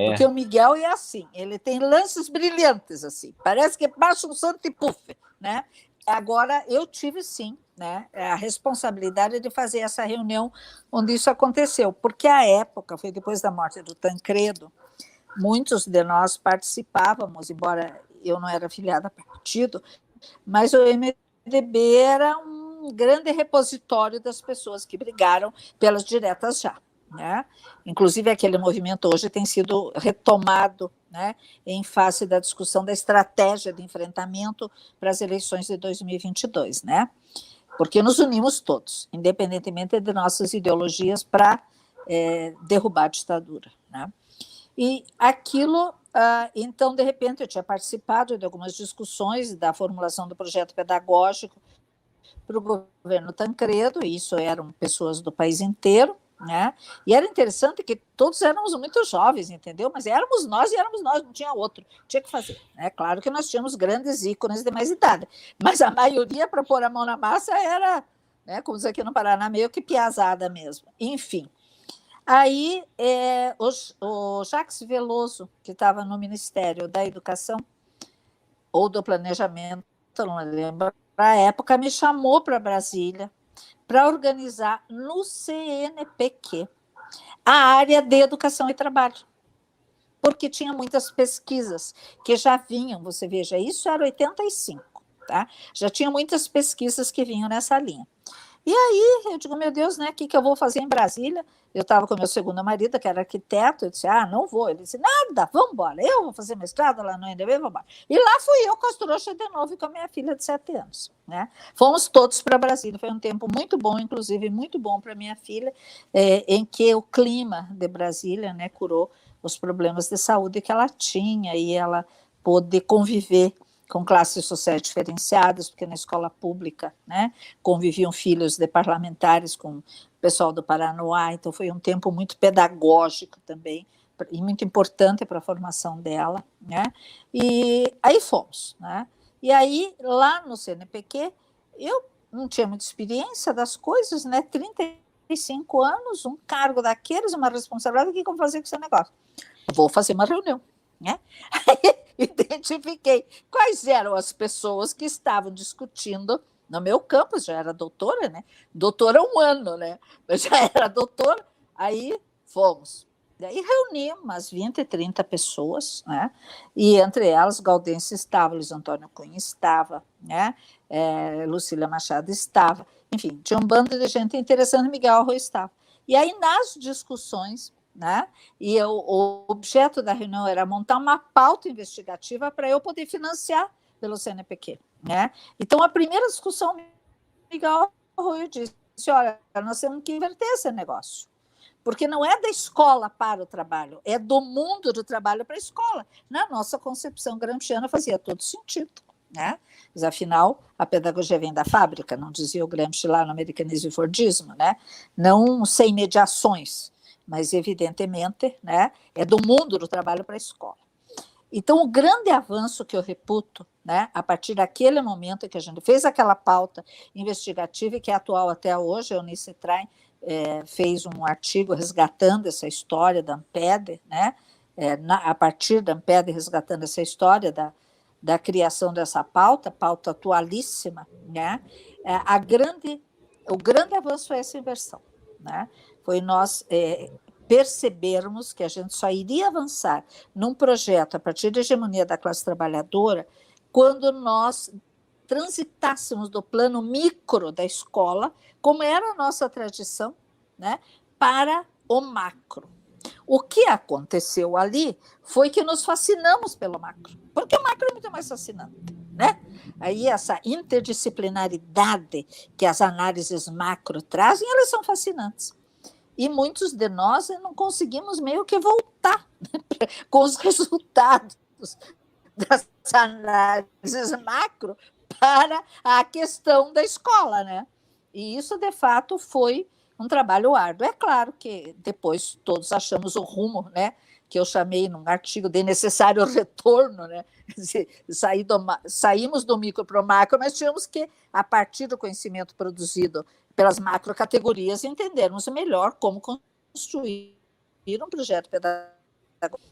Porque o Miguel é assim, ele tem lances brilhantes, assim, parece que baixa um santo e puf, né? Agora, eu tive, sim, né, a responsabilidade de fazer essa reunião onde isso aconteceu, porque a época foi depois da morte do Tancredo, muitos de nós participávamos, embora eu não era afiliada a partido, mas o MDB era um grande repositório das pessoas que brigaram pelas diretas já. Né? Inclusive, aquele movimento hoje tem sido retomado, né, em face da discussão da estratégia de enfrentamento para as eleições de 2022, né? Porque nos unimos todos, independentemente de nossas ideologias, para derrubar a ditadura. Né? E aquilo, então, de repente, eu tinha participado de algumas discussões da formulação do projeto pedagógico para o governo Tancredo, e isso eram pessoas do país inteiro, né? E era interessante que todos éramos muito jovens, entendeu? Mas éramos nós, não tinha outro, tinha que fazer. Né? Claro que nós tínhamos grandes ícones de mais idade, mas a maioria, para pôr a mão na massa, era, né, como diz aqui no Paraná, meio que piazada mesmo. Enfim. Aí, o Jacques Veloso, que estava no Ministério da Educação, ou do Planejamento, não lembro, na época, me chamou para Brasília para organizar no CNPq a área de educação e trabalho, porque tinha muitas pesquisas que já vinham, você veja, isso era 85, tá? Já tinha muitas pesquisas que vinham nessa linha. E aí eu digo, meu Deus, né, o que eu vou fazer em Brasília? Eu estava com meu segundo marido, que era arquiteto, eu disse, não vou. Ele disse, nada, vamos embora, eu vou fazer mestrado lá no UNB, vamos embora. E lá fui eu com as trouxas de novo e com a minha filha de 7 anos. Né? Fomos todos para Brasília, foi um tempo muito bom, inclusive muito bom para minha filha, em que o clima de Brasília, né, curou os problemas de saúde que ela tinha e ela pôde conviver com classes sociais diferenciadas, porque na escola pública, né, conviviam filhos de parlamentares com o pessoal do Paranoá, então foi um tempo muito pedagógico também, e muito importante para a formação dela, né, e aí fomos, né, e aí lá no CNPq, eu não tinha muita experiência das coisas, né, 35 anos, um cargo daqueles, uma responsabilidade, o que eu vou fazer com esse negócio? Vou fazer uma reunião, né? Aí identifiquei quais eram as pessoas que estavam discutindo no meu campus, já era doutora, né? Doutora há um ano, né? Mas já era doutora, aí fomos. Daí reuni umas 20, 30 pessoas, né? E entre elas, Gaudêncio estava, Luiz Antônio Cunha estava, né? Lucília Machado estava, enfim, tinha um bando de gente interessante, Miguel Arroio estava. E aí, nas discussões, né? E o objeto da reunião era montar uma pauta investigativa para eu poder financiar pelo CNPq. Né? Então, a primeira discussão, Miguel Arroio disse, olha, nós temos que inverter esse negócio, porque não é da escola para o trabalho, é do mundo do trabalho para a escola. Na nossa concepção gramsciana fazia todo sentido. Né? Mas, afinal, a pedagogia vem da fábrica, não dizia o Gramsci lá no Americanismo e Fordismo, né? Não sem mediações, mas, evidentemente, né, é do mundo do trabalho para a escola. Então, o grande avanço que eu reputo, né, a partir daquele momento que a gente fez aquela pauta investigativa e que é atual até hoje, a Eunice Train fez um artigo resgatando essa história da Amped, né, a partir da Amped, resgatando essa história da criação dessa pauta atualíssima, né, o grande avanço é essa inversão, né? Foi nós percebermos que a gente só iria avançar num projeto a partir da hegemonia da classe trabalhadora quando nós transitássemos do plano micro da escola, como era a nossa tradição, né, para o macro. O que aconteceu ali foi que nos fascinamos pelo macro, porque o macro é muito mais fascinante, né? Aí essa interdisciplinaridade que as análises macro trazem, elas são fascinantes. E muitos de nós não conseguimos meio que voltar, né, com os resultados das análises macro para a questão da escola, né? E isso, de fato, foi um trabalho árduo. É claro que depois todos achamos o rumo, né, que eu chamei num artigo de necessário retorno, né? Saímos do micro para o macro, mas tínhamos que, a partir do conhecimento produzido pelas macrocategorias, entendermos melhor como construir um projeto pedagógico.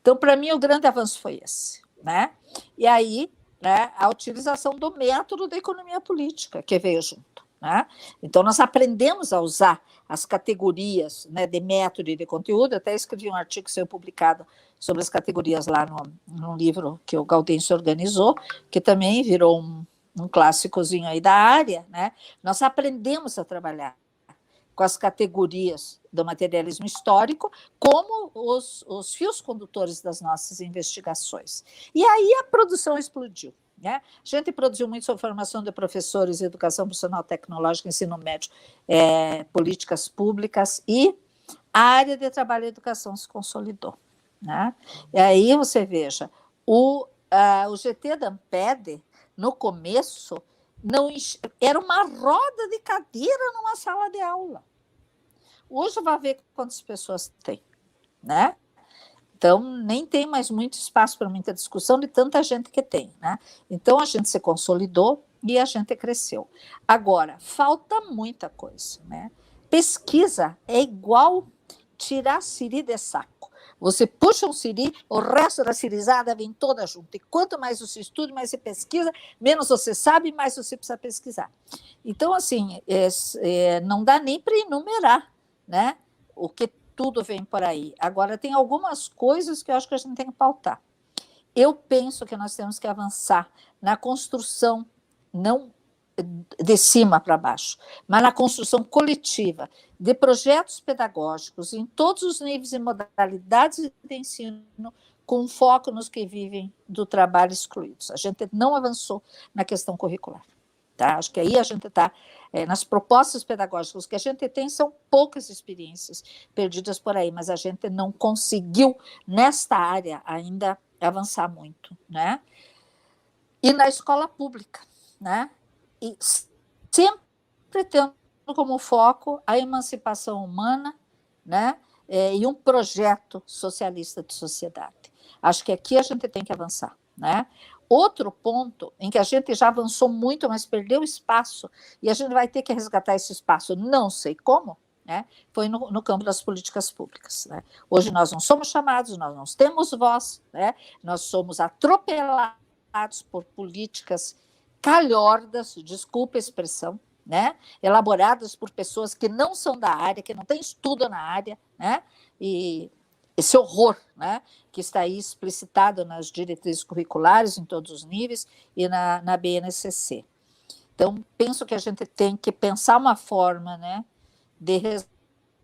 Então, para mim, o grande avanço foi esse. Né? E aí, né, a utilização do método da economia política que veio junto. né? Então, nós aprendemos a usar as categorias, né, de método e de conteúdo. Eu até escrevi um artigo que saiu publicado sobre as categorias lá no livro que o Gaudêncio organizou, que também virou um clássicozinho aí da área, né? Nós aprendemos a trabalhar com as categorias do materialismo histórico como os fios condutores das nossas investigações. E aí a produção explodiu. Né? A gente produziu muito sobre formação de professores, educação profissional tecnológica, ensino médio, políticas públicas, e a área de trabalho e educação se consolidou. Né? E aí você veja, o GT da Amped, no começo, não era uma roda de cadeira numa sala de aula. Hoje vai ver quantas pessoas tem, né? Então, nem tem mais muito espaço para muita discussão de tanta gente que tem, né? Então, a gente se consolidou e a gente cresceu. Agora, falta muita coisa, né? Pesquisa é igual tirar siri de saco. Você puxa um siri, o resto da sirizada vem toda junto. E quanto mais você estuda, mais você pesquisa, menos você sabe, mais você precisa pesquisar. Então, assim, não dá nem para enumerar, né? O que tudo vem por aí. Agora, tem algumas coisas que eu acho que a gente tem que pautar. Eu penso que nós temos que avançar na construção, não de cima para baixo, mas na construção coletiva de projetos pedagógicos em todos os níveis e modalidades de ensino, com foco nos que vivem do trabalho excluídos. A gente não avançou na questão curricular. Tá? Acho que aí a gente está nas propostas pedagógicas que a gente tem, são poucas experiências perdidas por aí, mas a gente não conseguiu, nesta área, ainda avançar muito. Né? E na escola pública, né? E sempre tendo como foco a emancipação humana, né? E um projeto socialista de sociedade. Acho que aqui a gente tem que avançar. Né? Outro ponto em que a gente já avançou muito, mas perdeu espaço, e a gente vai ter que resgatar esse espaço, não sei como, né? Foi no campo das políticas públicas. Né? Hoje nós não somos chamados, nós não temos voz, né? Nós somos atropelados por políticas calhordas, desculpa a expressão, né? Elaboradas por pessoas que não são da área, que não têm estudo na área, né? E esse horror, né, que está aí explicitado nas diretrizes curriculares em todos os níveis e na BNCC. Então, penso que a gente tem que pensar uma forma, né, de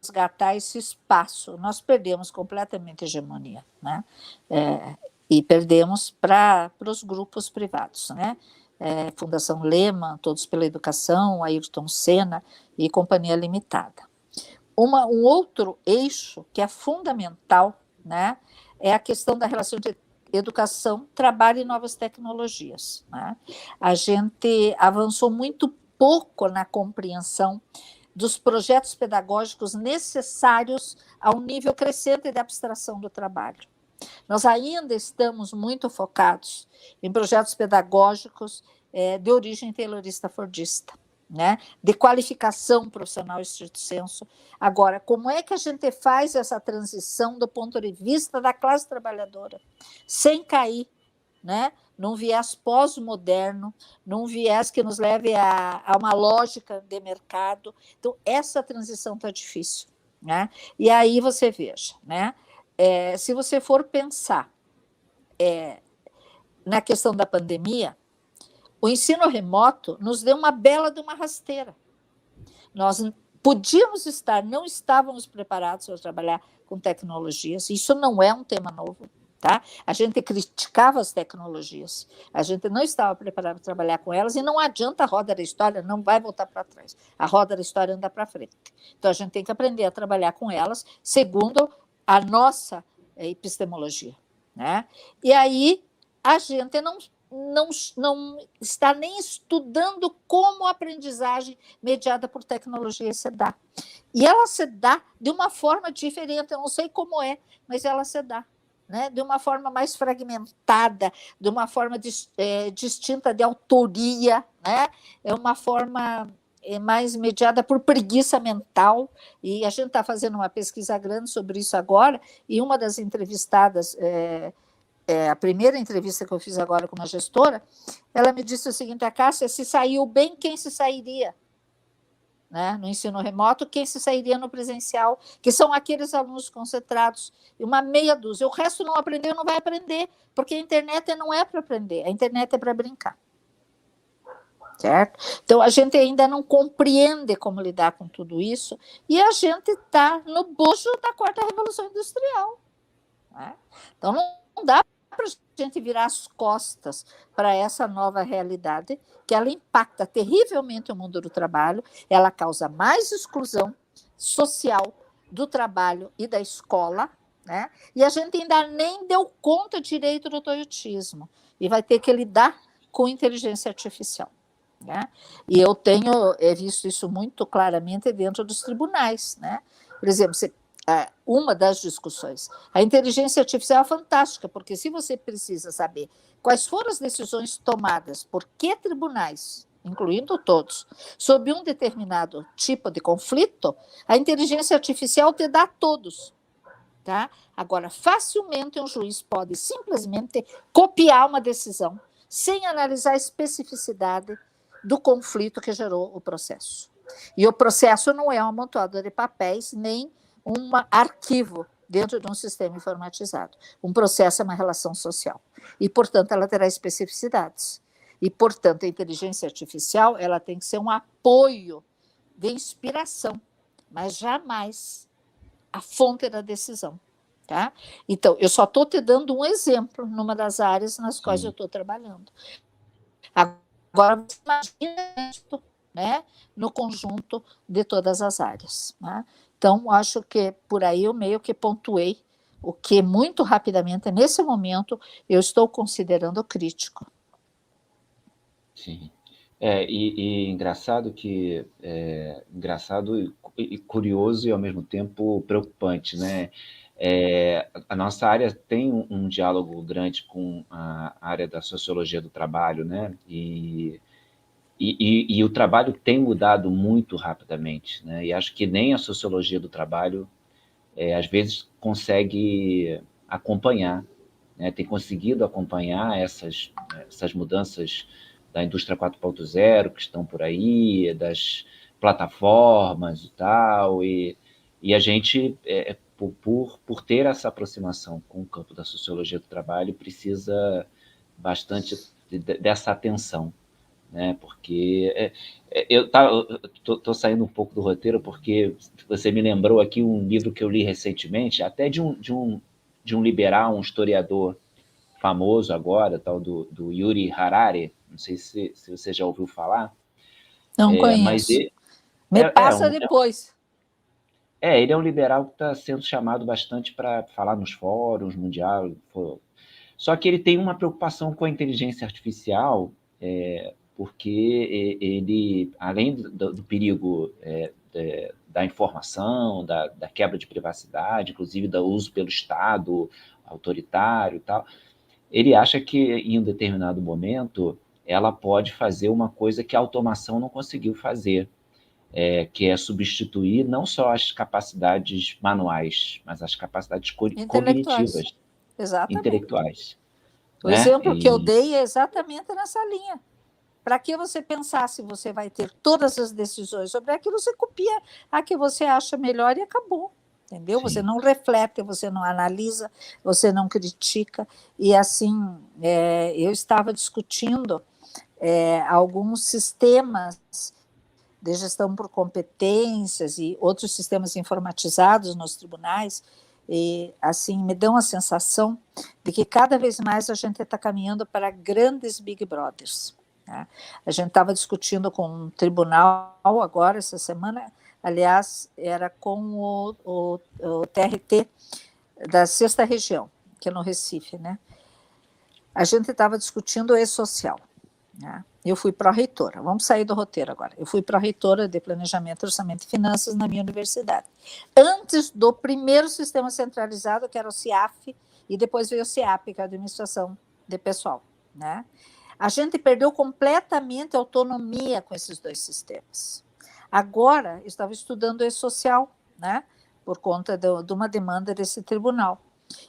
resgatar esse espaço. Nós perdemos completamente a hegemonia, né, e perdemos para os grupos privados, né, Fundação Lehman, Todos pela Educação, Ayrton Senna e Companhia Limitada. Um outro eixo que é fundamental, né, é a questão da relação de educação, trabalho e novas tecnologias. Né? A gente avançou muito pouco na compreensão dos projetos pedagógicos necessários ao nível crescente de abstração do trabalho. Nós ainda estamos muito focados em projetos pedagógicos de origem taylorista-fordista. Né, de qualificação profissional estrito sensu. Agora, como é que a gente faz essa transição do ponto de vista da classe trabalhadora, sem cair, né, num viés pós-moderno, num viés que nos leve a uma lógica de mercado? Então, essa transição está difícil. Né? E aí você veja, né, se você for pensar na questão da pandemia, o ensino remoto nos deu uma bela de uma rasteira. Nós podíamos estar, não estávamos preparados para trabalhar com tecnologias, isso não é um tema novo. Tá? A gente criticava as tecnologias, a gente não estava preparado para trabalhar com elas, e não adianta, a roda da história não vai voltar para trás, a roda da história anda para frente. Então, a gente tem que aprender a trabalhar com elas segundo a nossa epistemologia. Né? E aí, a gente não está nem estudando como a aprendizagem mediada por tecnologia se dá. E ela se dá de uma forma diferente, eu não sei como mas ela se dá. Né? De uma forma mais fragmentada, de uma forma distinta de autoria, né? É uma forma mais mediada por preguiça mental, e a gente está fazendo uma pesquisa grande sobre isso agora, e uma das entrevistadas... a primeira entrevista que eu fiz agora com uma gestora, ela me disse o seguinte: a Cássia, se saiu bem, quem se sairia? né, no ensino remoto, quem se sairia no presencial, que são aqueles alunos concentrados, uma meia dúzia. O resto não aprendeu, não vai aprender, porque a internet não é para aprender, a internet é para brincar. Certo? Então, a gente ainda não compreende como lidar com tudo isso, e a gente está no bojo da quarta revolução industrial. Né? Então, não dá para a gente virar as costas para essa nova realidade, que ela impacta terrivelmente o mundo do trabalho, ela causa mais exclusão social do trabalho e da escola, né? E a gente ainda nem deu conta direito do toyotismo, e vai ter que lidar com inteligência artificial. Né? E eu tenho visto isso muito claramente dentro dos tribunais. Né? Por exemplo, uma das discussões, a inteligência artificial é fantástica, porque se você precisa saber quais foram as decisões tomadas por que tribunais, incluindo todos, sob um determinado tipo de conflito, a inteligência artificial te dá todos. Tá? Agora, facilmente um juiz pode simplesmente copiar uma decisão sem analisar a especificidade do conflito que gerou o processo. E o processo não é um amontoado de papéis, nem um arquivo dentro de um sistema informatizado. Um processo é uma relação social. E, portanto, ela terá especificidades. E, portanto, a inteligência artificial ela tem que ser um apoio de inspiração, mas jamais a fonte da decisão. Tá? Então, eu só estou te dando um exemplo numa das áreas nas quais eu estou trabalhando. Agora, você imagina isso, né, no conjunto de todas as áreas. Né? Então, acho que por aí eu meio que pontuei o que muito rapidamente, nesse momento, eu estou considerando crítico. Sim. E engraçado que engraçado e curioso e ao mesmo tempo preocupante, né? A nossa área tem um diálogo grande com a área da sociologia do trabalho, né? E o trabalho tem mudado muito rapidamente, né? E acho que nem a sociologia do trabalho às vezes consegue acompanhar, né? Tem conseguido acompanhar essas mudanças da indústria 4.0 que estão por aí, das plataformas e tal, e a gente, por ter essa aproximação com o campo da sociologia do trabalho, precisa bastante dessa atenção, né? Porque eu estou saindo um pouco do roteiro, porque você me lembrou aqui um livro que eu li recentemente, até de um liberal, um historiador famoso agora, tal do Yuri Harari, não sei se você já ouviu falar. Não conheço. Mas me passa depois. Ele é um liberal que está sendo chamado bastante para falar nos fóruns mundiais. Só que ele tem uma preocupação com a inteligência artificial, porque ele, além do perigo da informação, da quebra de privacidade, inclusive do uso pelo Estado autoritário e tal, ele acha que em um determinado momento ela pode fazer uma coisa que a automação não conseguiu fazer, que é substituir não só as capacidades manuais, mas as capacidades cognitivas, intelectuais. O exemplo que eu dei é exatamente nessa linha. Para que você pensar se você vai ter todas as decisões sobre aquilo, você copia a que você acha melhor e acabou. Entendeu? Sim. Você não reflete, você não analisa, você não critica. E assim, eu estava discutindo alguns sistemas de gestão por competências e outros sistemas informatizados nos tribunais, e assim me dão a sensação de que cada vez mais a gente está caminhando para grandes Big Brothers. Né? A gente estava discutindo com um tribunal agora, essa semana, aliás, era com o TRT da 6ª Região, que é no Recife, né? A gente estava discutindo o e-social. Né? Eu fui pró-reitora, vamos sair do roteiro agora. Eu fui pró-reitora de Planejamento, Orçamento e Finanças na minha universidade. Antes do primeiro sistema centralizado, que era o CIAF, e depois veio o CIAP, que é a Administração de Pessoal. Né? A gente perdeu completamente a autonomia com esses dois sistemas. Agora, eu estava estudando o e-social, né? Por conta de uma demanda desse tribunal.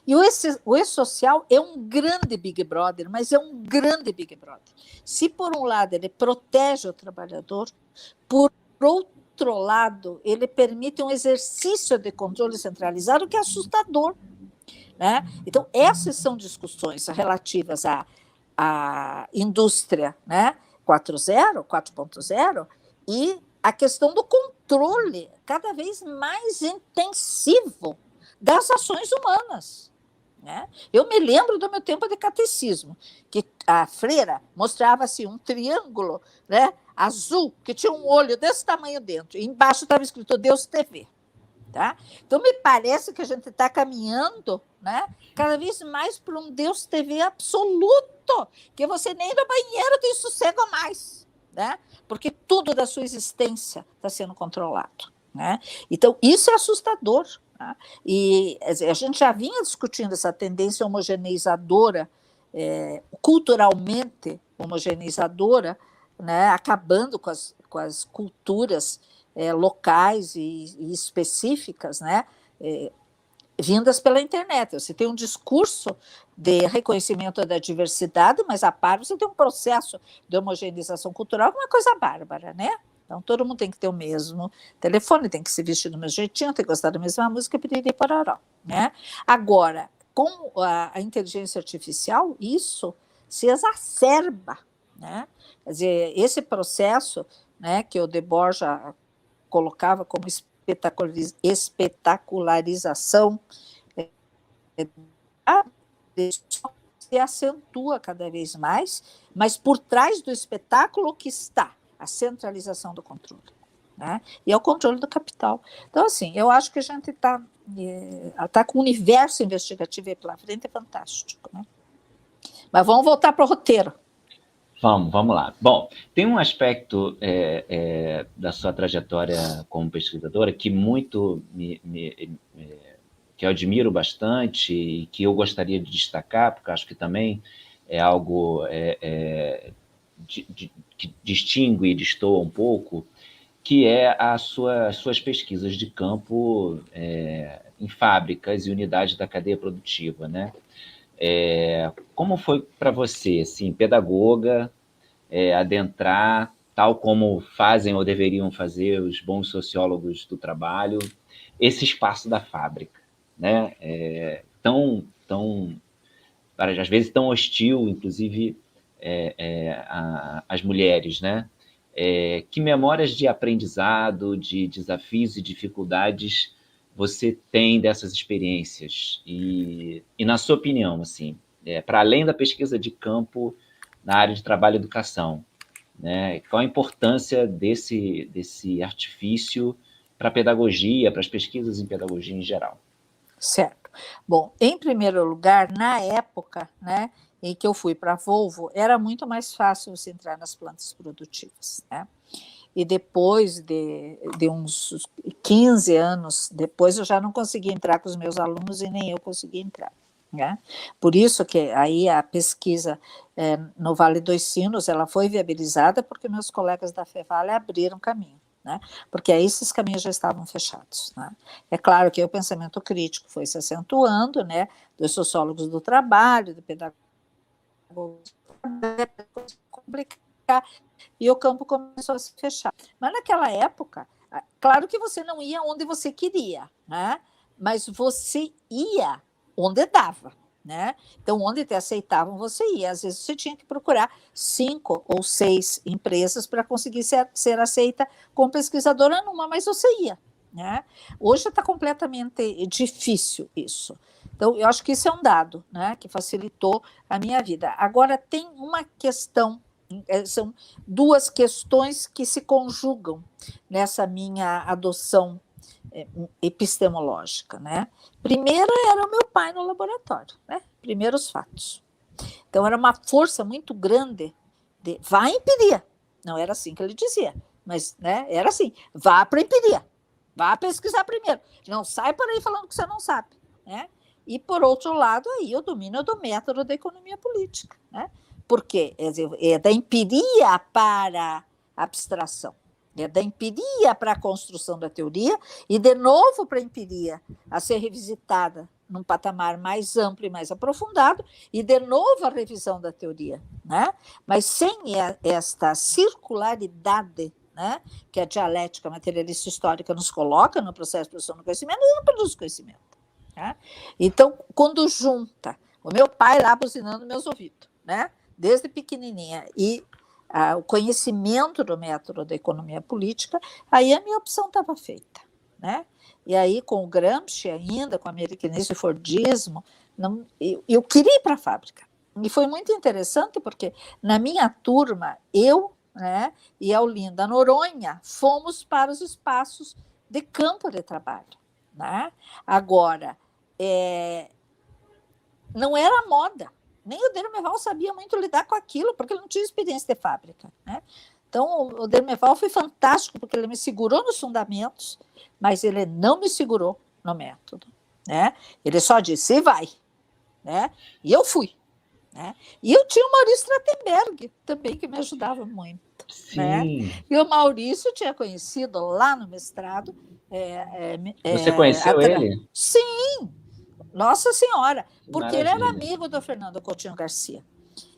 E o e-social é um grande Big Brother, mas é um grande Big Brother. Se, por um lado, ele protege o trabalhador, por outro controlado, ele permite um exercício de controle centralizado que é assustador, né? Então, essas são discussões relativas à indústria, né? 4.0, 4.0, e a questão do controle cada vez mais intensivo das ações humanas, né? Eu me lembro do meu tempo de catecismo, que a freira mostrava assim, um triângulo, né, azul, que tinha um olho desse tamanho dentro, e embaixo estava escrito Deus TV. Tá? Então, me parece que a gente está caminhando, né, cada vez mais para um Deus TV absoluto, que você nem no banheiro tem sossego mais, né? Porque tudo da sua existência está sendo controlado, né? Então, isso é assustador. Tá? E a gente já vinha discutindo essa tendência homogeneizadora, culturalmente homogeneizadora, né, acabando com as culturas locais e específicas, né, vindas pela internet. Você tem um discurso de reconhecimento da diversidade, mas a par você tem um processo de homogeneização cultural, que é uma coisa bárbara, né? Então, todo mundo tem que ter o mesmo telefone, tem que se vestir do mesmo jeitinho, tem que gostar da mesma música, piriri pororó, né? Agora, com a inteligência artificial, isso se exacerba, né? Quer dizer, esse processo, né, que o Debord já colocava como espetacularização, se acentua cada vez mais, mas por trás do espetáculo que está a centralização do controle, né? E é o controle do capital. Então, assim, eu acho que a gente está com o universo investigativo aí pela frente, é fantástico, né? Mas vamos voltar para o roteiro. Vamos lá. Bom, tem um aspecto da sua trajetória como pesquisadora que muito que eu admiro bastante e que eu gostaria de destacar, porque acho que também é algo que distingue e destoa um pouco, que é as suas pesquisas de campo em fábricas e unidades da cadeia produtiva, né? Como foi para você, assim, pedagoga, adentrar, tal como fazem ou deveriam fazer os bons sociólogos do trabalho, esse espaço da fábrica, né? Às vezes tão hostil, inclusive, às mulheres, né? Que memórias de aprendizado, de desafios e dificuldades você tem dessas experiências? E na sua opinião, assim, para além da pesquisa de campo na área de trabalho e educação, né, qual a importância desse artifício para a pedagogia, para as pesquisas em pedagogia em geral? Certo. Bom, em primeiro lugar, na época, né, em que eu fui para a Volvo, era muito mais fácil você entrar nas plantas produtivas, né? E depois de uns 15 anos depois, eu já não conseguia entrar com os meus alunos e nem eu conseguia entrar, né? Por isso que aí a pesquisa no Vale dos Sinos, ela foi viabilizada porque meus colegas da FEVALE abriram caminho, né? Porque aí esses caminhos já estavam fechados, né? É claro que o pensamento crítico foi se acentuando, né, dos sociólogos do trabalho, do pedagogo, complicar, e o campo começou a se fechar. Mas naquela época, claro que você não ia onde você queria, né? Mas você ia onde dava, né? Então, onde te aceitavam, você ia. Às vezes, você tinha que procurar 5 ou 6 empresas para conseguir ser aceita como pesquisadora numa, mas você ia, né? Hoje está completamente difícil isso. Então, eu acho que isso é um dado, né, que facilitou a minha vida. Agora, tem uma questão, são duas questões que se conjugam nessa minha adoção epistemológica, né? Primeiro era o meu pai no laboratório, né? Primeiros fatos. Então era uma força muito grande de vá empiria. Não era assim que ele dizia, mas, né, era assim, vá para empiria, vá pesquisar primeiro, não sai por aí falando que você não sabe, né? E por outro lado aí o domínio do método da economia política, né? Porque é da empiria para a abstração. É da empiria para a construção da teoria e, de novo, para a empiria a ser revisitada num patamar mais amplo e mais aprofundado e, de novo, a revisão da teoria, né? Mas sem esta circularidade, né, que a dialética materialista histórica nos coloca no processo de produção do conhecimento, não produz conhecimento. Né? Então, quando junta o meu pai lá buzinando meus ouvidos, né, desde pequenininha, e o conhecimento do método da economia política, aí a minha opção estava feita. Né? E aí, com o Gramsci ainda, com o americanismo e fordismo, eu queria ir para a fábrica. E foi muito interessante, porque na minha turma, eu, né, e a Olinda Noronha fomos para os espaços de campo de trabalho. Né? Agora, não era moda. Nem o Dermeval sabia muito lidar com aquilo, porque ele não tinha experiência de fábrica. Né? Então, o Dermeval foi fantástico, porque ele me segurou nos fundamentos, mas ele não me segurou no método. Né? Ele só disse, vai. Né? E eu fui. Né? E eu tinha o Maurício Stratenberg também, que me ajudava muito. Né? E o Maurício tinha conhecido lá no mestrado. Você conheceu ele? Sim, Nossa Senhora, porque ele era amigo do Fernando Coutinho Garcia.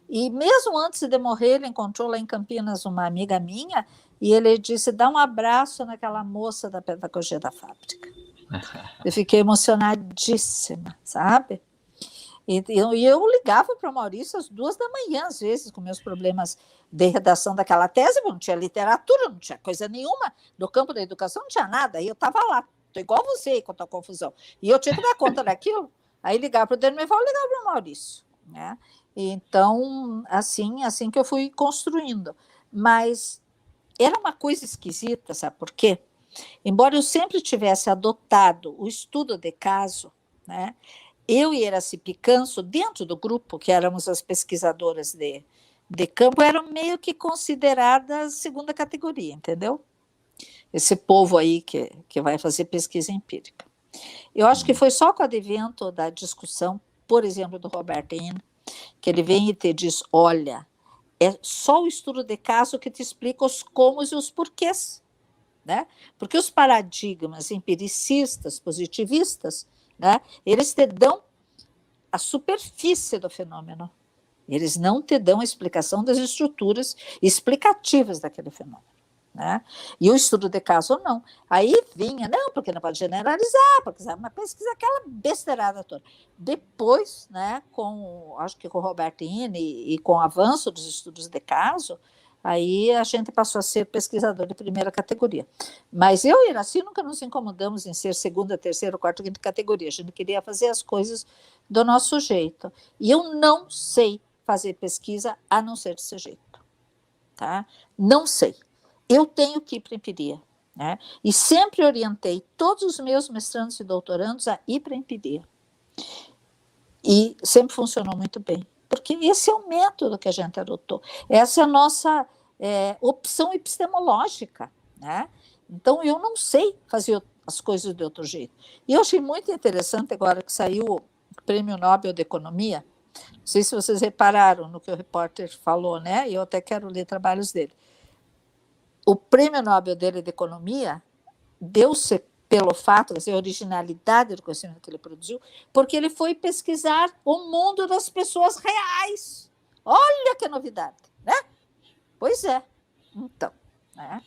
E mesmo antes de morrer, ele encontrou lá em Campinas uma amiga minha e ele disse, dá um abraço naquela moça da pedagogia da fábrica. Eu fiquei emocionadíssima, sabe? E eu ligava para o Maurício às 2h, às vezes, com meus problemas de redação daquela tese, não tinha literatura, não tinha coisa nenhuma, no campo da educação não tinha nada, aí eu estava lá, estou igual você com a tua confusão, e eu tinha que dar conta daquilo, aí ligava para o Dermeval, ligava para o Maurício, né? Então, assim que eu fui construindo, mas era uma coisa esquisita, sabe por quê? Embora eu sempre tivesse adotado o estudo de caso, né? Eu e Iraci Picanso, dentro do grupo, que éramos as pesquisadoras de campo, eram meio que consideradas segunda categoria, entendeu? Esse povo aí que vai fazer pesquisa empírica. Eu acho que foi só com o advento da discussão, por exemplo, do Robert Inne, que ele vem e te diz, olha, é só o estudo de caso que te explica os comos e os porquês. Né? Porque os paradigmas empiricistas, positivistas, né, eles te dão a superfície do fenômeno. Eles não te dão a explicação das estruturas explicativas daquele fenômeno. Né? E o estudo de caso, não. Aí vinha, não, porque não pode generalizar, porque é uma pesquisa, aquela besteirada toda. Depois, né, acho que com o Robert Inne e com o avanço dos estudos de caso, aí a gente passou a ser pesquisador de primeira categoria. Mas eu e Iraci nunca nos incomodamos em ser segunda, terceira, quarta, quinta categoria. A gente queria fazer as coisas do nosso jeito. E eu não sei fazer pesquisa a não ser desse jeito. Tá? Não sei. Eu tenho que ir para a empiria. Né? E sempre orientei todos os meus mestrandos e doutorandos a ir para a empiria. E sempre funcionou muito bem. Porque esse é o método que a gente adotou. Essa é a nossa opção epistemológica. Né? Então, eu não sei fazer as coisas de outro jeito. E eu achei muito interessante agora que saiu o Prêmio Nobel de Economia. Não sei se vocês repararam no que o repórter falou, né? E eu até quero ler trabalhos dele. O Prêmio Nobel dele de Economia deu-se pelo fato, a originalidade do conhecimento que ele produziu, porque ele foi pesquisar o mundo das pessoas reais. Olha que novidade, né? Pois é. Então, né?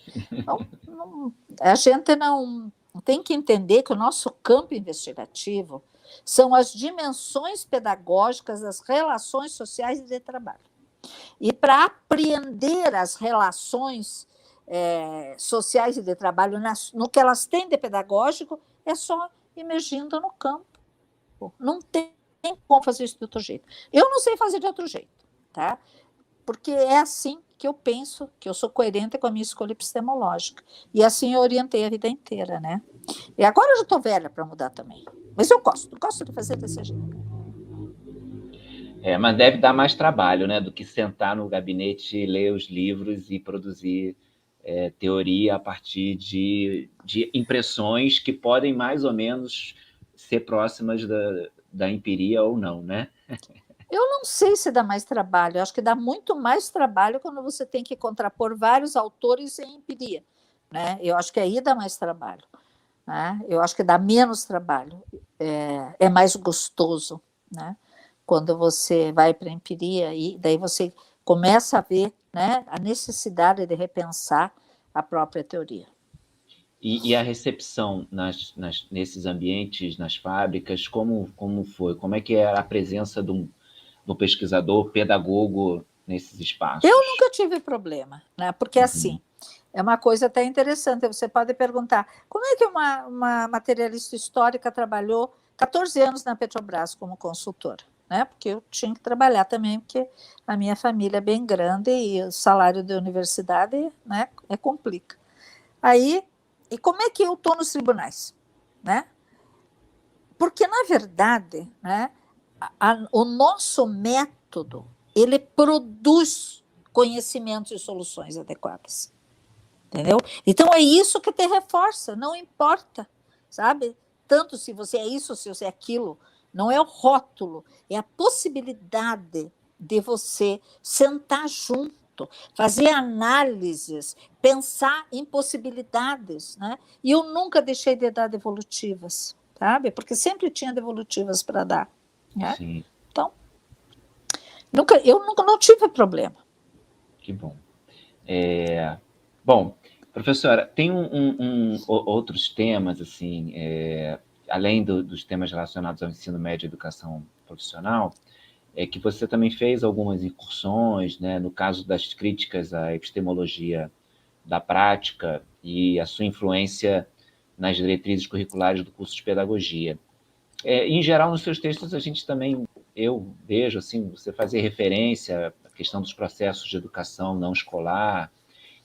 A gente não tem que entender que o nosso campo investigativo são as dimensões pedagógicas das relações sociais e de trabalho. E para apreender as relações sociais e de trabalho no que elas têm de pedagógico, é só imergindo no campo. Não tem como fazer isso de outro jeito. Eu não sei fazer de outro jeito, tá? Porque é assim que eu penso, que eu sou coerente com a minha escolha epistemológica. E assim eu orientei a vida inteira, né? E agora eu já estou velha para mudar também. Mas eu gosto de fazer desse jeito. Mas deve dar mais trabalho, né, do que sentar no gabinete, ler os livros e produzir teoria a partir de impressões que podem mais ou menos ser próximas da empiria ou não, né? Eu não sei se dá mais trabalho, eu acho que dá muito mais trabalho quando você tem que contrapor vários autores em empiria. Né? Eu acho que aí dá mais trabalho. Né? Eu acho que dá menos trabalho, é mais gostoso. Né? Quando você vai para a empiria, e daí você começa a ver, né, a necessidade de repensar a própria teoria. E a recepção nesses ambientes, nas fábricas, como foi? Como é que era a presença do pesquisador, pedagogo nesses espaços? Eu nunca tive problema, né? Porque assim, é uma coisa até interessante, você pode perguntar, como é que uma materialista histórica trabalhou 14 anos na Petrobras como consultora? Né? Porque eu tinha que trabalhar também, porque a minha família é bem grande e o salário da universidade, né, complica. Aí, e como é que eu estou nos tribunais? Né? Porque, na verdade, né, o nosso método, ele produz conhecimentos e soluções adequadas. Entendeu? Então, é isso que te reforça, não importa, sabe? Tanto se você é isso ou se você é aquilo. Não é o rótulo, é a possibilidade de você sentar junto, fazer análises, pensar em possibilidades. Né? E eu nunca deixei de dar devolutivas, sabe? Porque sempre tinha devolutivas para dar. Né? Sim. Então, eu nunca não tive problema. Que bom. Bom, professora, tem outros temas, assim, além dos temas relacionados ao ensino médio e educação profissional, que você também fez algumas incursões, né, no caso das críticas à epistemologia da prática e a sua influência nas diretrizes curriculares do curso de pedagogia. Em geral, nos seus textos, a gente também, eu vejo, assim, você fazer referência à questão dos processos de educação não escolar.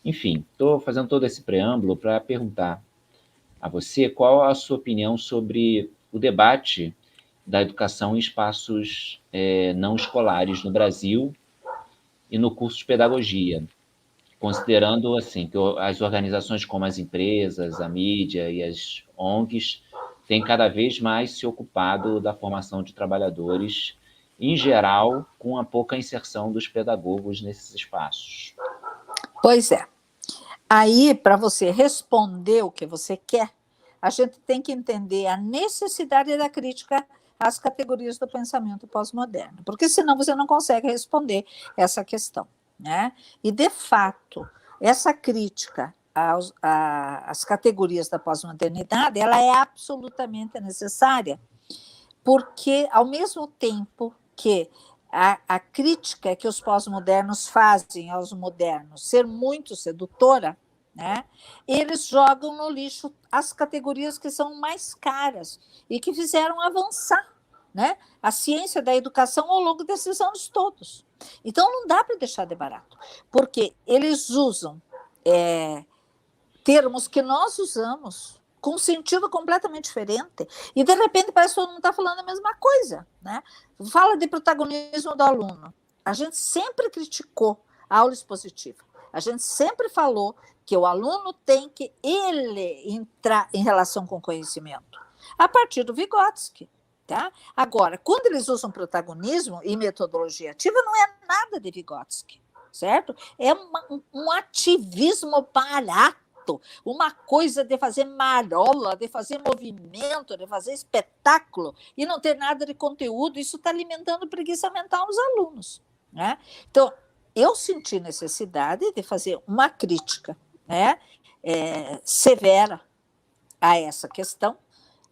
Enfim, estou fazendo todo esse preâmbulo para perguntar a você qual a sua opinião sobre o debate da educação em espaços não escolares no Brasil e no curso de pedagogia, considerando assim que as organizações como as empresas, a mídia e as ONGs têm cada vez mais se ocupado da formação de trabalhadores, em geral, com a pouca inserção dos pedagogos nesses espaços. Pois é. Aí, para você responder o que você quer, a gente tem que entender a necessidade da crítica às categorias do pensamento pós-moderno, porque senão você não consegue responder essa questão. Né? E, de fato, essa crítica às categorias da pós-modernidade, ela é absolutamente necessária, porque, ao mesmo tempo que a crítica que os pós-modernos fazem aos modernos ser muito sedutora, né, eles jogam no lixo as categorias que são mais caras e que fizeram avançar, né, a ciência da educação ao longo desses anos todos. Então, não dá para deixar de barato, porque eles usam termos que nós usamos com um sentido completamente diferente, e de repente parece que todo mundo está falando a mesma coisa. Né? Fala de protagonismo do aluno. A gente sempre criticou a aula expositiva. A gente sempre falou que o aluno tem que ele entrar em relação com o conhecimento, a partir do Vygotsky. Tá? Agora, quando eles usam protagonismo e metodologia ativa, não é nada de Vygotsky, certo? É um ativismo barato, uma coisa de fazer marola, de fazer movimento, de fazer espetáculo e não ter nada de conteúdo. Isso está alimentando preguiça mental nos alunos. Né? Então, eu senti necessidade de fazer uma crítica, né, severa a essa questão,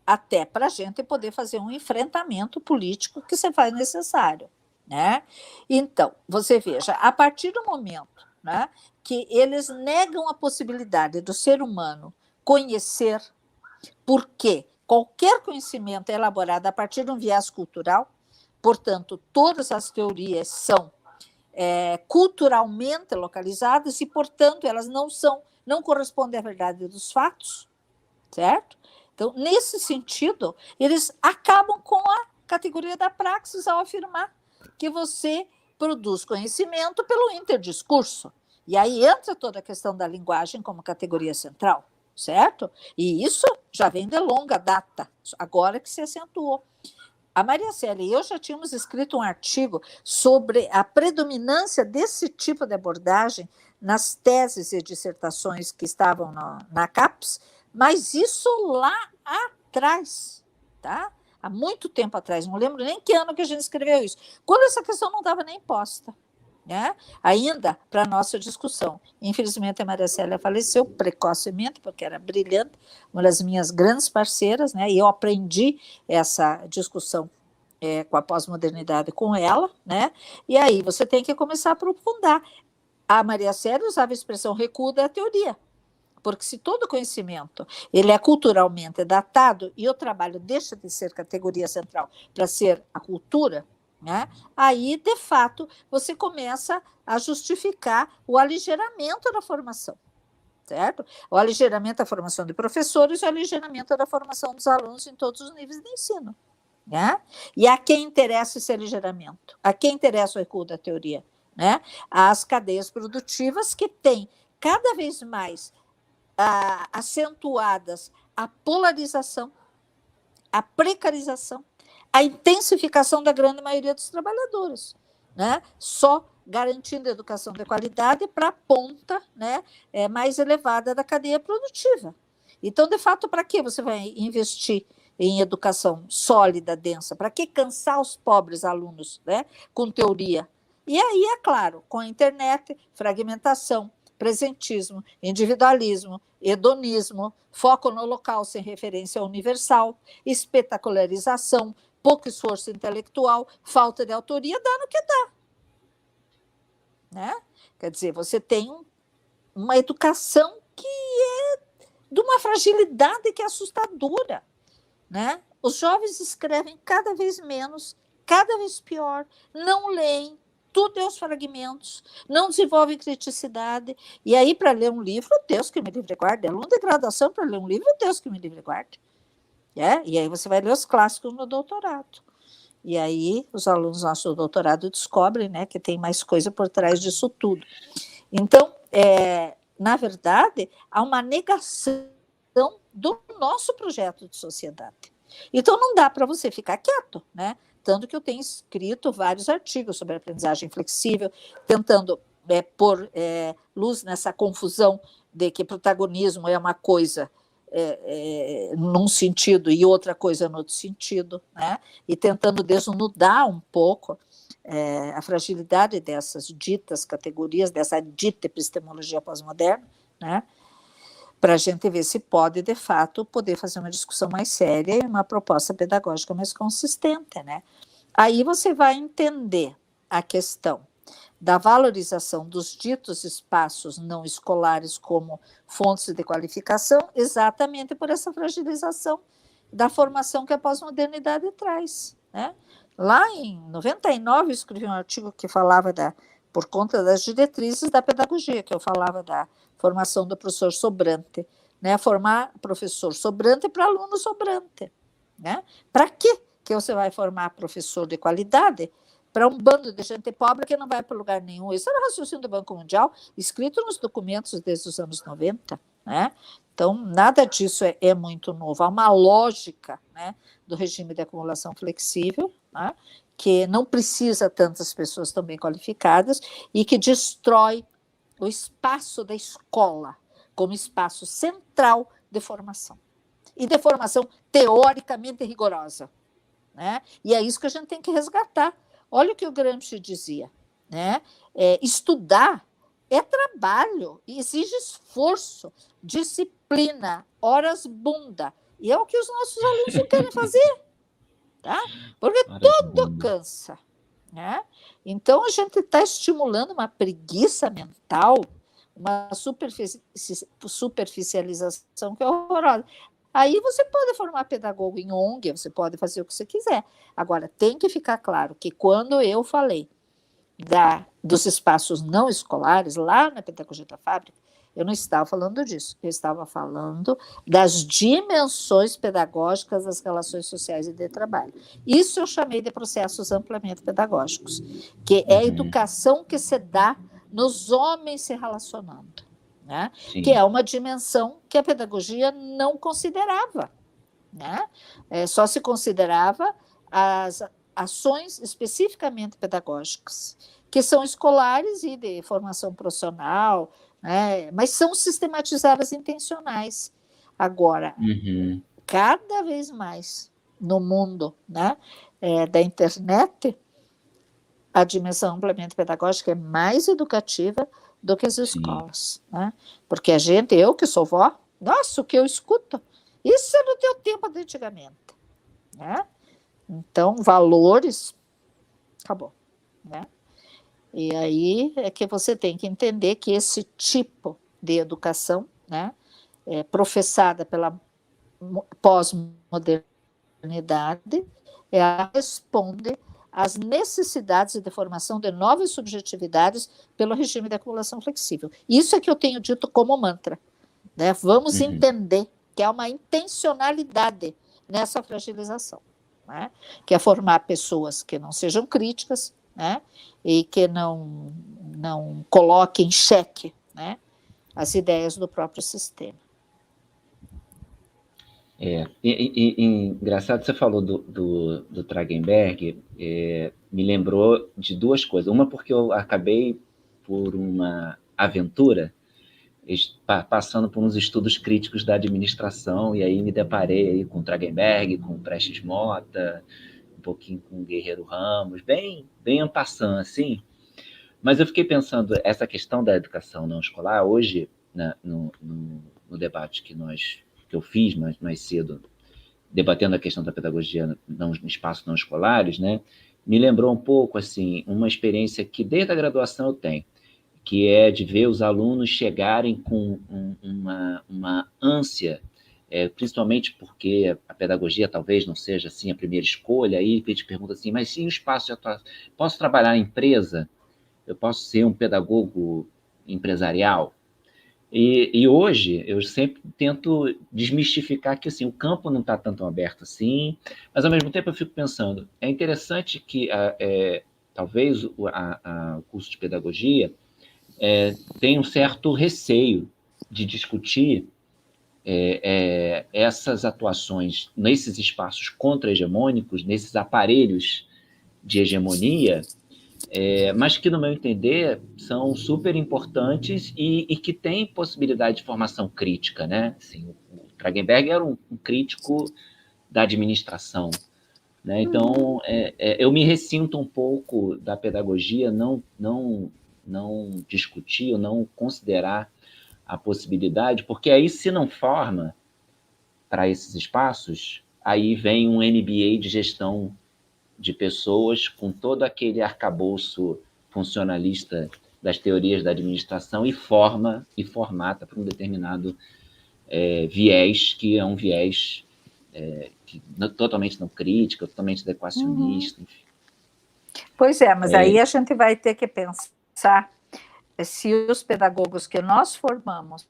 até para a gente poder fazer um enfrentamento político que se faz necessário. Né? Então, você veja, a partir do momento, né, que eles negam a possibilidade do ser humano conhecer, porque qualquer conhecimento é elaborado a partir de um viés cultural, portanto, todas as teorias são culturalmente localizadas e, portanto, elas não correspondem à verdade dos fatos, certo? Então, nesse sentido, eles acabam com a categoria da praxis ao afirmar que você produz conhecimento pelo interdiscurso. E aí entra toda a questão da linguagem como categoria central, certo? E isso já vem de longa data, agora que se acentuou. A Maria Célia e eu já tínhamos escrito um artigo sobre a predominância desse tipo de abordagem nas teses e dissertações que estavam na CAPES, mas isso lá atrás, tá? Há muito tempo atrás, não lembro nem que ano que a gente escreveu isso, quando essa questão não estava nem posta. né? Ainda para a nossa discussão. Infelizmente, a Maria Célia faleceu precocemente, porque era brilhante, uma das minhas grandes parceiras, né? E eu aprendi essa discussão com a pós-modernidade com ela, né? E aí você tem que começar a aprofundar. A Maria Célia usava a expressão recuo da teoria, porque se todo conhecimento ele é culturalmente datado e o trabalho deixa de ser categoria central para ser a cultura, né? Aí, de fato, você começa a justificar o aligeiramento da formação, certo? O aligeiramento da formação de professores e o aligeiramento da formação dos alunos em todos os níveis de ensino, né? E a quem interessa esse aligeiramento? A quem interessa o recuo da teoria? Né? As cadeias produtivas que têm cada vez mais acentuadas a polarização, a precarização, a intensificação da grande maioria dos trabalhadores, né? Só garantindo educação de qualidade para a ponta, né, mais elevada da cadeia produtiva. Então, de fato, para que você vai investir em educação sólida, densa? Para que cansar os pobres alunos, né, com teoria? E aí, é claro, com a internet, fragmentação, presentismo, individualismo, hedonismo, foco no local sem referência universal, espetacularização, pouco esforço intelectual, falta de autoria, dá no que dá. Né? Quer dizer, você tem uma educação que é de uma fragilidade que é assustadora. Né? Os jovens escrevem cada vez menos, cada vez pior, não leem, tudo é os fragmentos, não desenvolvem criticidade. E aí, para ler um livro, Deus que me livre e guarde. Aluno de graduação, para ler um livro, Deus que me livre e guarde. E aí você vai ler os clássicos no doutorado. E aí os alunos nossos do doutorado descobrem, né, que tem mais coisa por trás disso tudo. Então, na verdade, há uma negação do nosso projeto de sociedade. Então, não dá para você ficar quieto, né? Tanto que eu tenho escrito vários artigos sobre aprendizagem flexível, tentando pôr luz nessa confusão de que protagonismo é uma coisa num sentido e outra coisa no outro sentido, né? E tentando desnudar um pouco a fragilidade dessas ditas categorias, dessa dita epistemologia pós-moderna, né? Para a gente ver se pode, de fato, poder fazer uma discussão mais séria e uma proposta pedagógica mais consistente, né? Aí você vai entender a questão da valorização dos ditos espaços não escolares como fontes de qualificação, exatamente por essa fragilização da formação que a pós-modernidade traz, né? Lá em 99, eu escrevi um artigo que falava por conta das diretrizes da pedagogia, que eu falava da formação do professor sobrante, né? Formar professor sobrante para aluno sobrante, né? Para que você vai formar professor de qualidade para um bando de gente pobre que não vai para lugar nenhum? Isso era o raciocínio do Banco Mundial, escrito nos documentos desde os anos 90, né? Então, nada disso é muito novo. Há uma lógica, né, do regime de acumulação flexível, né, que não precisa tantas pessoas tão bem qualificadas e que destrói o espaço da escola como espaço central de formação. E de formação teoricamente rigorosa. Né? E é isso que a gente tem que resgatar. Olha o que o Gramsci dizia. Né? Estudar é trabalho, exige esforço, disciplina, horas bunda. E é o que os nossos alunos não querem fazer. Tá? Porque tudo cansa. Né? Então, a gente está estimulando uma preguiça mental, uma superficialização que é horrorosa. Aí você pode formar pedagogo em ONG, você pode fazer o que você quiser. Agora, tem que ficar claro que quando eu falei dos espaços não escolares, lá na Pedagogia da Fábrica, eu não estava falando disso, eu estava falando das dimensões pedagógicas das relações sociais e de trabalho. Isso eu chamei de processos amplamente pedagógicos, que é a educação que se dá nos homens se relacionando, né? Que é uma dimensão que a pedagogia não considerava, né? Só se considerava as ações especificamente pedagógicas, que são escolares e de formação profissional, né? Mas são sistematizadas intencionais. Agora, cada vez mais no mundo, né, da internet, a dimensão amplamente pedagógica é mais educativa do que as Sim. escolas, né? Porque eu que sou vó, nossa, o que eu escuto, isso é no teu tempo de antigamente, né? Então, valores, acabou, né? E aí é que você tem que entender que esse tipo de educação, né, professada pela pós-modernidade, ela responde às necessidades de formação de novas subjetividades pelo regime de acumulação flexível. Isso é que eu tenho dito como mantra, né? Vamos entender que há uma intencionalidade nessa fragilização, né? Que é formar pessoas que não sejam críticas, né? E que não coloquem em xeque, né, as ideias do próprio sistema. Engraçado, você falou do Tragenberg, me lembrou de duas coisas. Uma, porque eu acabei, por uma aventura, passando por uns estudos críticos da administração, e aí me deparei aí com Tragenberg, com Prestes Mota, um pouquinho com Guerreiro Ramos, bem en passant, assim. Mas eu fiquei pensando, essa questão da educação não escolar, hoje, no debate que eu fiz mais cedo, debatendo a questão da pedagogia no espaço não escolares, né, me lembrou um pouco, assim, uma experiência que desde a graduação eu tenho, que é de ver os alunos chegarem com uma ânsia, principalmente porque a pedagogia talvez não seja assim a primeira escolha, aí a gente pergunta assim, mas sim o espaço de atuação, posso trabalhar em empresa? Eu posso ser um pedagogo empresarial? E hoje eu sempre tento desmistificar que assim, o campo não está tão aberto assim, mas ao mesmo tempo eu fico pensando, é interessante que talvez o curso de pedagogia tenha um certo receio de discutir essas atuações nesses espaços contra-hegemônicos, nesses aparelhos de hegemonia, mas que, no meu entender, são super importantes e que têm possibilidade de formação crítica, né? Assim, o Tragenberg era um crítico da administração, né? Então, eu me ressinto um pouco da pedagogia não discutir ou não considerar a possibilidade, porque aí, se não forma para esses espaços, aí vem um MBA de gestão de pessoas com todo aquele arcabouço funcionalista das teorias da administração e formata para um determinado viés, que é um viés totalmente não crítico, totalmente adequacionista, enfim. Pois é, mas aí a gente vai ter que pensar se os pedagogos que nós formamos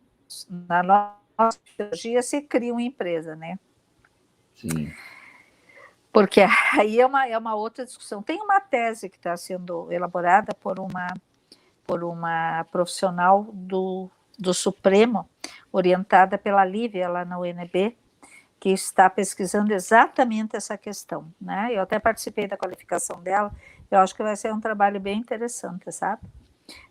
na nossa pedagogia se criam empresa, né? Sim. Porque aí é uma outra discussão. Tem uma tese que está sendo elaborada por uma profissional do Supremo, orientada pela Lívia, lá na UNB, que está pesquisando exatamente essa questão, né? Eu até participei da qualificação dela, eu acho que vai ser um trabalho bem interessante, sabe?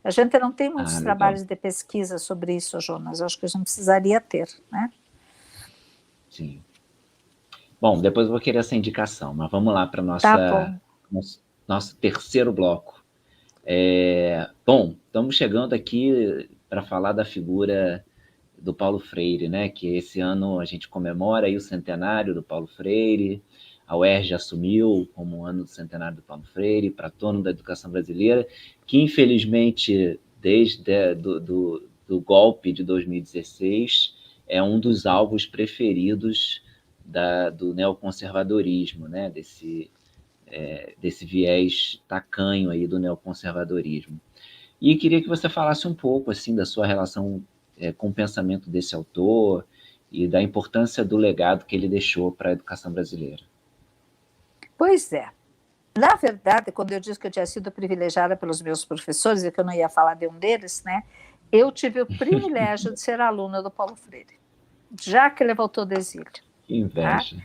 A gente não tem muitos trabalhos de pesquisa sobre isso, Jonas, eu acho que a gente precisaria ter, né? Sim. Bom, depois eu vou querer essa indicação, mas vamos lá para o nosso terceiro bloco. Bom, estamos chegando aqui para falar da figura do Paulo Freire, né? Que esse ano a gente comemora aí o centenário do Paulo Freire, a UERJ assumiu como o ano do centenário do Paulo Freire, patrono da educação brasileira, que infelizmente, desde do golpe de 2016, é um dos alvos preferidos do neoconservadorismo, né? Desse viés tacanho aí do neoconservadorismo. E queria que você falasse um pouco assim da sua relação com o pensamento desse autor e da importância do legado que ele deixou para a educação brasileira. Pois é. Na verdade, quando eu disse que eu tinha sido privilegiada pelos meus professores e que eu não ia falar de um deles, né, eu tive o privilégio de ser aluna do Paulo Freire, já que ele voltou do exílio. Que inveja.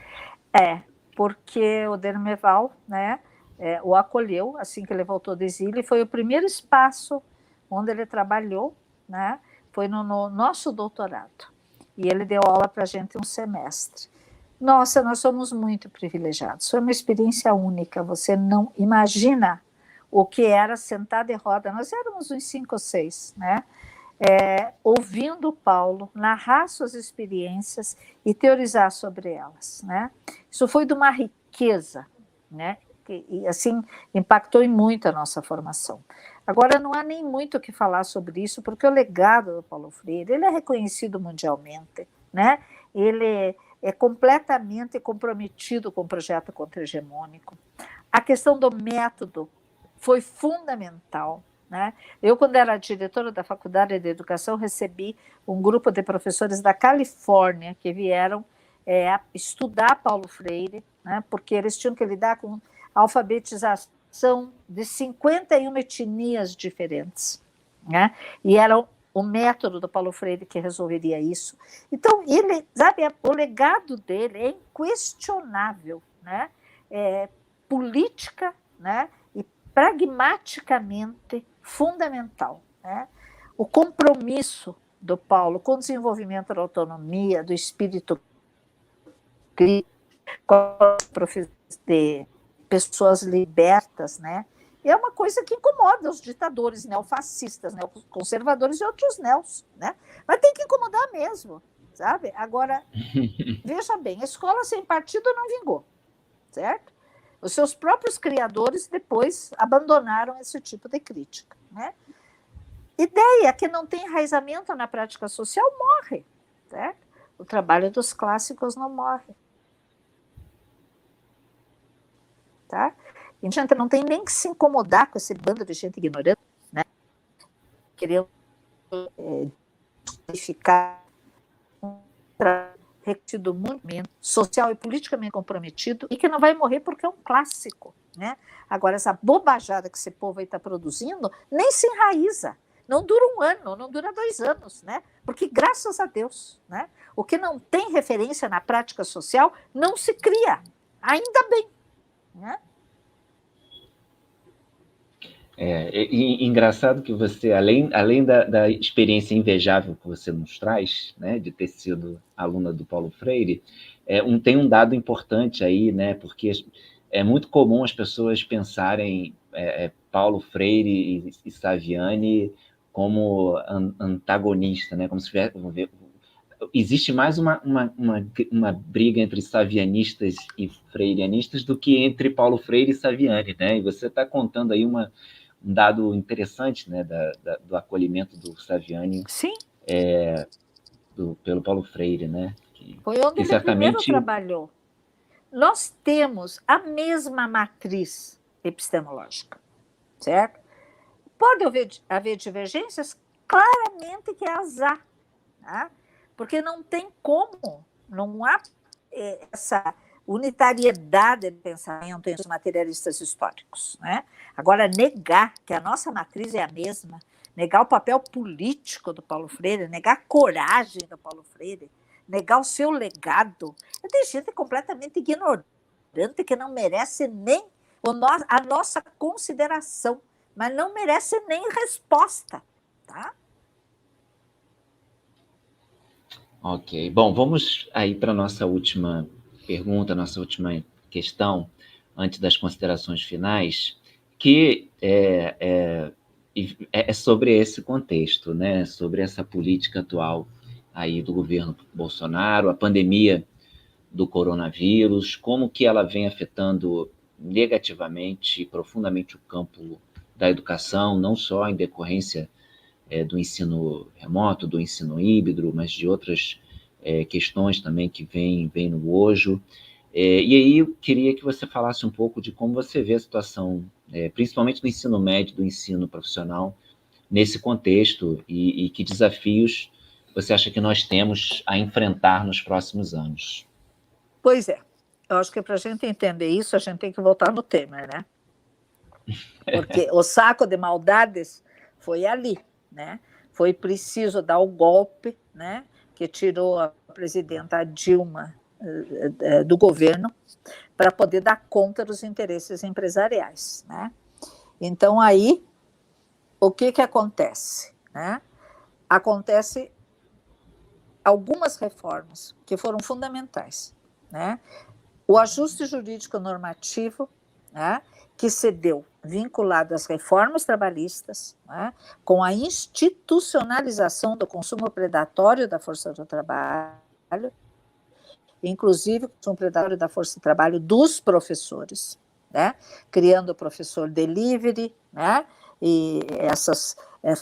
Tá? Porque o Dermeval, né, o acolheu assim que ele voltou do exílio, e foi o primeiro espaço onde ele trabalhou, né, foi no nosso doutorado. E ele deu aula para a gente um semestre. Nossa, nós somos muito privilegiados. Foi uma experiência única. Você não imagina o que era sentar em roda. Nós éramos uns 5 ou 6, né? Ouvindo o Paulo narrar suas experiências e teorizar sobre elas, né? Isso foi de uma riqueza, né? E assim impactou em muito a nossa formação. Agora não há nem muito o que falar sobre isso, porque o legado do Paulo Freire, ele é reconhecido mundialmente, né? Ele é completamente comprometido com o projeto contra-hegemônico. A questão do método foi fundamental, né? Eu, quando era diretora da Faculdade de Educação, recebi um grupo de professores da Califórnia que vieram estudar Paulo Freire, né? Porque eles tinham que lidar com a alfabetização de 51 etnias diferentes, né? E era o método do Paulo Freire que resolveria isso. Então, ele, sabe, o legado dele é inquestionável, né? Política, né? E pragmaticamente fundamental, né? O compromisso do Paulo com o desenvolvimento da autonomia, do espírito crítico, de pessoas libertas, né? É uma coisa que incomoda os ditadores neofascistas, neoconservadores e outros neos, né? Mas tem que incomodar mesmo, sabe? Agora, veja bem, a escola sem partido não vingou, certo? Os seus próprios criadores depois abandonaram esse tipo de crítica, né? Ideia que não tem enraizamento na prática social morre, certo? O trabalho dos clássicos não morre. Tá? A gente não tem nem que se incomodar com esse bando de gente ignorante, né? Querendo justificar do movimento social e politicamente comprometido e que não vai morrer porque é um clássico, né? Agora, essa bobajada que esse povo aí está produzindo nem se enraiza. Não dura 1 ano, não dura 2 anos, né? Porque, graças a Deus, né? O que não tem referência na prática social não se cria. Ainda bem, né? Engraçado que você, além da experiência invejável que você nos traz, né, de ter sido aluna do Paulo Freire, tem um dado importante aí, né, porque é muito comum as pessoas pensarem Paulo Freire e Saviani como antagonista, né, como se tivesse, existe mais uma briga entre savianistas e freirianistas do que entre Paulo Freire e Saviani, né? E você está contando aí um dado interessante, né, do acolhimento do Saviani pelo Paulo Freire, né? Foi onde ele primeiro trabalhou. Nós temos a mesma matriz epistemológica, certo? Pode haver divergências? Claramente que é azar, tá? Porque não tem como, não há essa unitariedade de pensamento entre os materialistas históricos, né? Agora, negar que a nossa matriz é a mesma, negar o papel político do Paulo Freire, negar a coragem do Paulo Freire, negar o seu legado, é de gente completamente ignorante, que não merece nem a nossa consideração, mas não merece nem resposta, tá? Ok. Bom, vamos aí para a nossa última pergunta, nossa última questão, antes das considerações finais, que é sobre esse contexto, né? Sobre essa política atual aí do governo Bolsonaro, a pandemia do coronavírus, como que ela vem afetando negativamente e profundamente o campo da educação, não só em decorrência do ensino remoto, do ensino híbrido, mas de outras questões também que vêm no bojo. E aí eu queria que você falasse um pouco de como você vê a situação, principalmente do ensino médio, do ensino profissional, nesse contexto e que desafios você acha que nós temos a enfrentar nos próximos anos. Pois é. Eu acho que para a gente entender isso, a gente tem que voltar no Temer, né? Porque o saco de maldades foi ali, né? Foi preciso dar o golpe, né? Que tirou a presidenta Dilma do governo para poder dar conta dos interesses empresariais, né? Então, aí, o que acontece, né? Acontece algumas reformas que foram fundamentais, né? O ajuste jurídico normativo, né, que se deu vinculado às reformas trabalhistas, né, com a institucionalização do consumo predatório da força do trabalho, inclusive o consumo predatório da força de trabalho dos professores, né, criando o professor delivery, né, e essas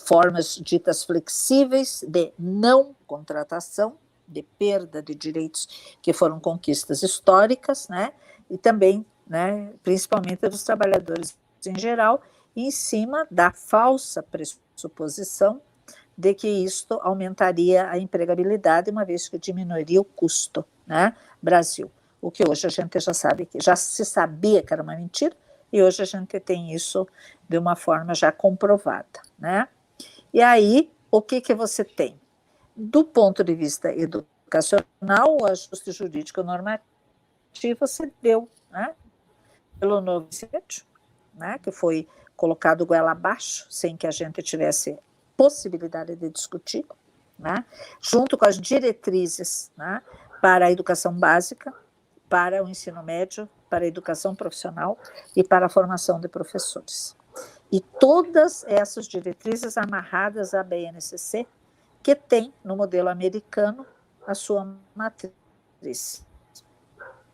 formas ditas flexíveis de não contratação, de perda de direitos que foram conquistas históricas, né, e também, né, principalmente dos trabalhadores em geral, em cima da falsa pressuposição de que isto aumentaria a empregabilidade, uma vez que diminuiria o custo, né, Brasil. O que hoje a gente já sabe, que já se sabia que era uma mentira, e hoje a gente tem isso de uma forma já comprovada, né? E aí, o que você tem? Do ponto de vista educacional, o ajuste jurídico normativo se deu, né, pelo novo ensino médio, né, que foi colocado goela abaixo, sem que a gente tivesse possibilidade de discutir, né, junto com as diretrizes, né, para a educação básica, para o ensino médio, para a educação profissional e para a formação de professores. E todas essas diretrizes amarradas à BNCC, que tem no modelo americano a sua matriz,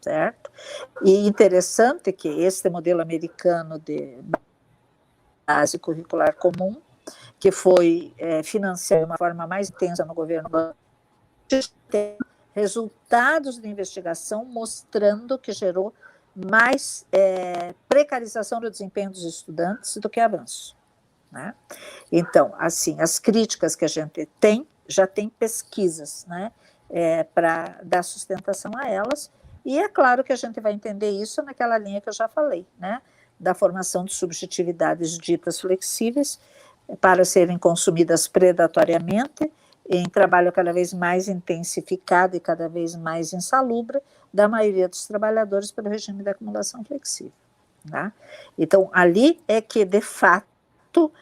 certo? E interessante que este modelo americano de base curricular comum, que foi financiado de uma forma mais intensa no governo, tem resultados de investigação mostrando que gerou mais precarização do desempenho dos estudantes do que avanço, né? Então, assim, as críticas que a gente tem, já tem pesquisas, né, para dar sustentação a elas, e é claro que a gente vai entender isso naquela linha que eu já falei, né, da formação de subjetividades ditas flexíveis para serem consumidas predatoriamente, em trabalho cada vez mais intensificado e cada vez mais insalubre da maioria dos trabalhadores pelo regime da acumulação flexível, né? Então, ali é que, de fato,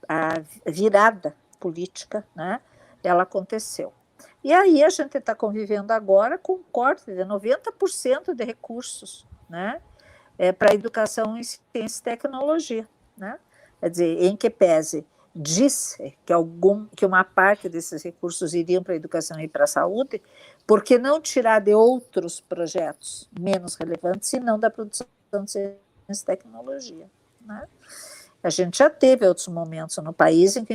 a virada política, né, ela aconteceu. E aí a gente está convivendo agora com um corte de 90% de recursos, né, para a educação em ciência e tecnologia, né? Quer dizer, em que pese disse que uma parte desses recursos iriam para a educação e para a saúde, por que não tirar de outros projetos menos relevantes e não da produção de ciência e tecnologia, né? A gente já teve outros momentos no país em que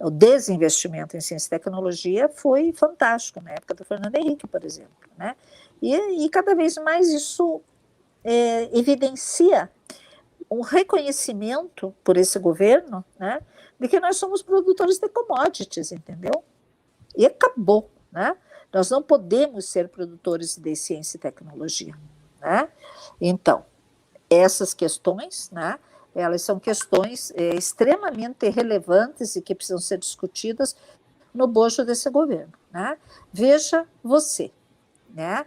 o desinvestimento em ciência e tecnologia foi fantástico, na época do Fernando Henrique, por exemplo, né? E cada vez mais isso evidencia um reconhecimento por esse governo, né, de que nós somos produtores de commodities, entendeu? E acabou, né? Nós não podemos ser produtores de ciência e tecnologia, né? Então, essas questões, né, elas são questões extremamente relevantes e que precisam ser discutidas no bojo desse governo, né? Veja você, né?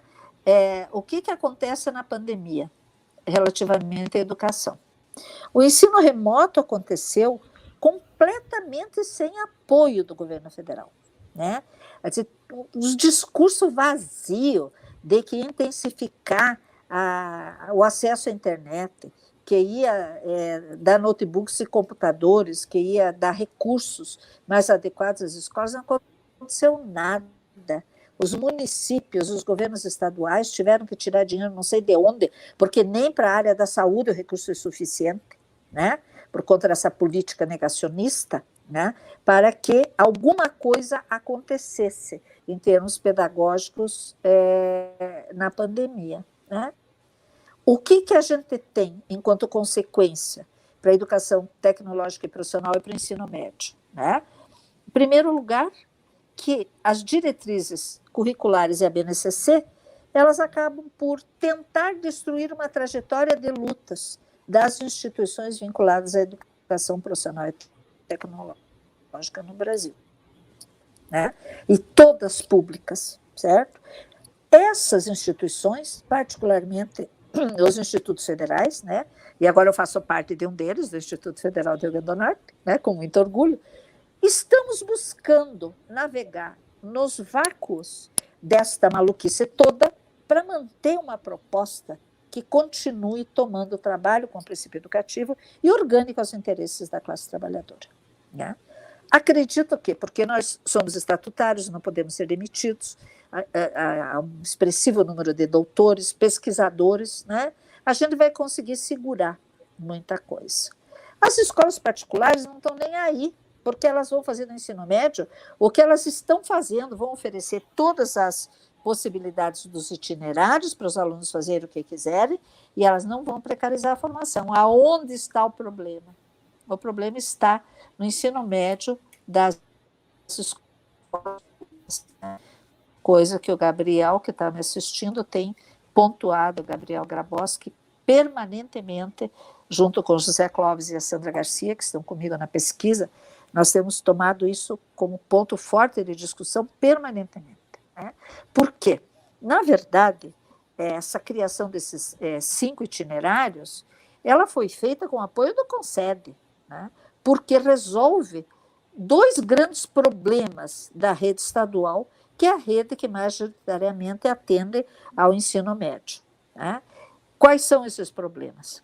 O que acontece na pandemia relativamente à educação? O ensino remoto aconteceu completamente sem apoio do governo federal, né? Os discursos vazios de que intensificar o acesso à internet, que ia dar notebooks e computadores, que ia dar recursos mais adequados às escolas, não aconteceu nada. Os municípios, os governos estaduais tiveram que tirar dinheiro não sei de onde, porque nem para a área da saúde o recurso é suficiente, né? Por conta dessa política negacionista, né? Para que alguma coisa acontecesse em termos pedagógicos na pandemia, né? O que a gente tem enquanto consequência para a educação tecnológica e profissional e para o ensino médio, né? Em primeiro lugar, que as diretrizes curriculares e a BNCC, elas acabam por tentar destruir uma trajetória de lutas das instituições vinculadas à educação profissional e tecnológica no Brasil, né? E todas públicas, certo? Essas instituições, particularmente os institutos federais, né? E agora eu faço parte de um deles, do Instituto Federal do Rio Grande do Norte, né? Com muito orgulho. Estamos buscando navegar nos vácuos desta maluquice toda para manter uma proposta que continue tomando o trabalho com o princípio educativo e orgânico aos interesses da classe trabalhadora. Né? Acredito que, porque nós somos estatutários, não podemos ser demitidos, há um expressivo número de doutores, pesquisadores, né? A gente vai conseguir segurar muita coisa. As escolas particulares não estão nem aí, porque elas vão fazer no ensino médio o que elas estão fazendo, vão oferecer todas as possibilidades dos itinerários para os alunos fazerem o que quiserem, e elas não vão precarizar a formação. Aonde está o problema? O problema está no ensino médio das escolas, coisa que o Gabriel, que está me assistindo, tem pontuado, Gabriel Grabowski, permanentemente, junto com o José Clóvis e a Sandra Garcia, que estão comigo na pesquisa, nós temos tomado isso como ponto forte de discussão permanentemente. Né? Por quê? Na verdade, essa criação desses 5 itinerários, ela foi feita com apoio do Concede, né? Porque resolve 2 grandes problemas da rede estadual, que é a rede que majoritariamente atende ao ensino médio. Né? Quais são esses problemas?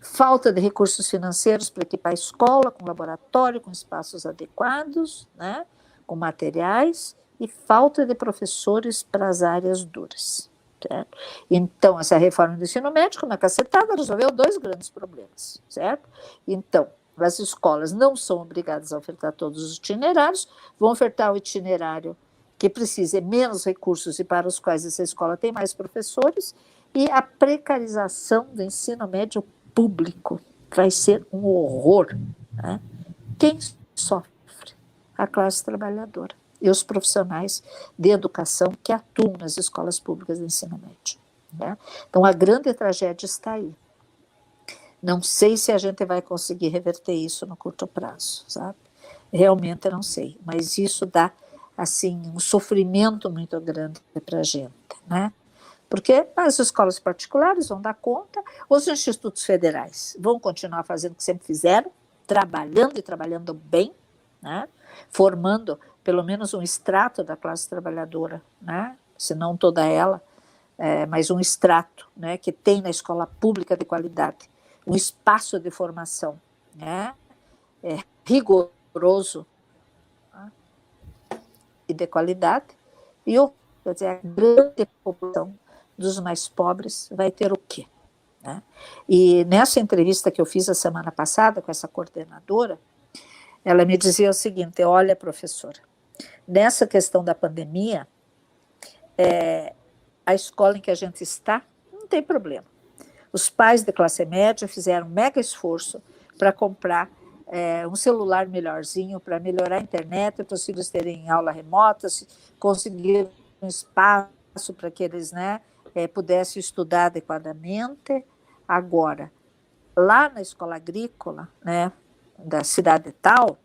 Falta de recursos financeiros para equipar a escola, com laboratório, com espaços adequados, né? Com materiais, e falta de professores para as áreas duras. Certo? Então, essa reforma do ensino médio, uma cacetada, resolveu 2 grandes problemas. Certo? Então, as escolas não são obrigadas a ofertar todos os itinerários, vão ofertar o itinerário que precisa menos recursos e para os quais essa escola tem mais professores, e a precarização do ensino médio público vai ser um horror. Né? Quem sofre? A classe trabalhadora e os profissionais de educação que atuam nas escolas públicas de ensino médio. Né? Então, a grande tragédia está aí. Não sei se a gente vai conseguir reverter isso no curto prazo, sabe? Realmente não sei, mas isso dá, assim, um sofrimento muito grande para a gente, né? Porque as escolas particulares vão dar conta, os institutos federais vão continuar fazendo o que sempre fizeram, trabalhando e trabalhando bem, né? Formando pelo menos um extrato da classe trabalhadora, né? Se não toda ela, mas um extrato, né? Que tem na escola pública de qualidade, um espaço de formação, né? Rigoroso, né? E de qualidade, e quer dizer, a grande população dos mais pobres vai ter o quê? Né? E nessa entrevista que eu fiz a semana passada com essa coordenadora, ela me dizia o seguinte: olha, professora, nessa questão da pandemia, a escola em que a gente está não tem problema. Os pais de classe média fizeram um mega esforço para comprar um celular melhorzinho, para melhorar a internet, para os filhos terem aula remota, conseguir um espaço para que eles, né, pudessem estudar adequadamente. Agora, lá na escola agrícola, né, da cidade tal,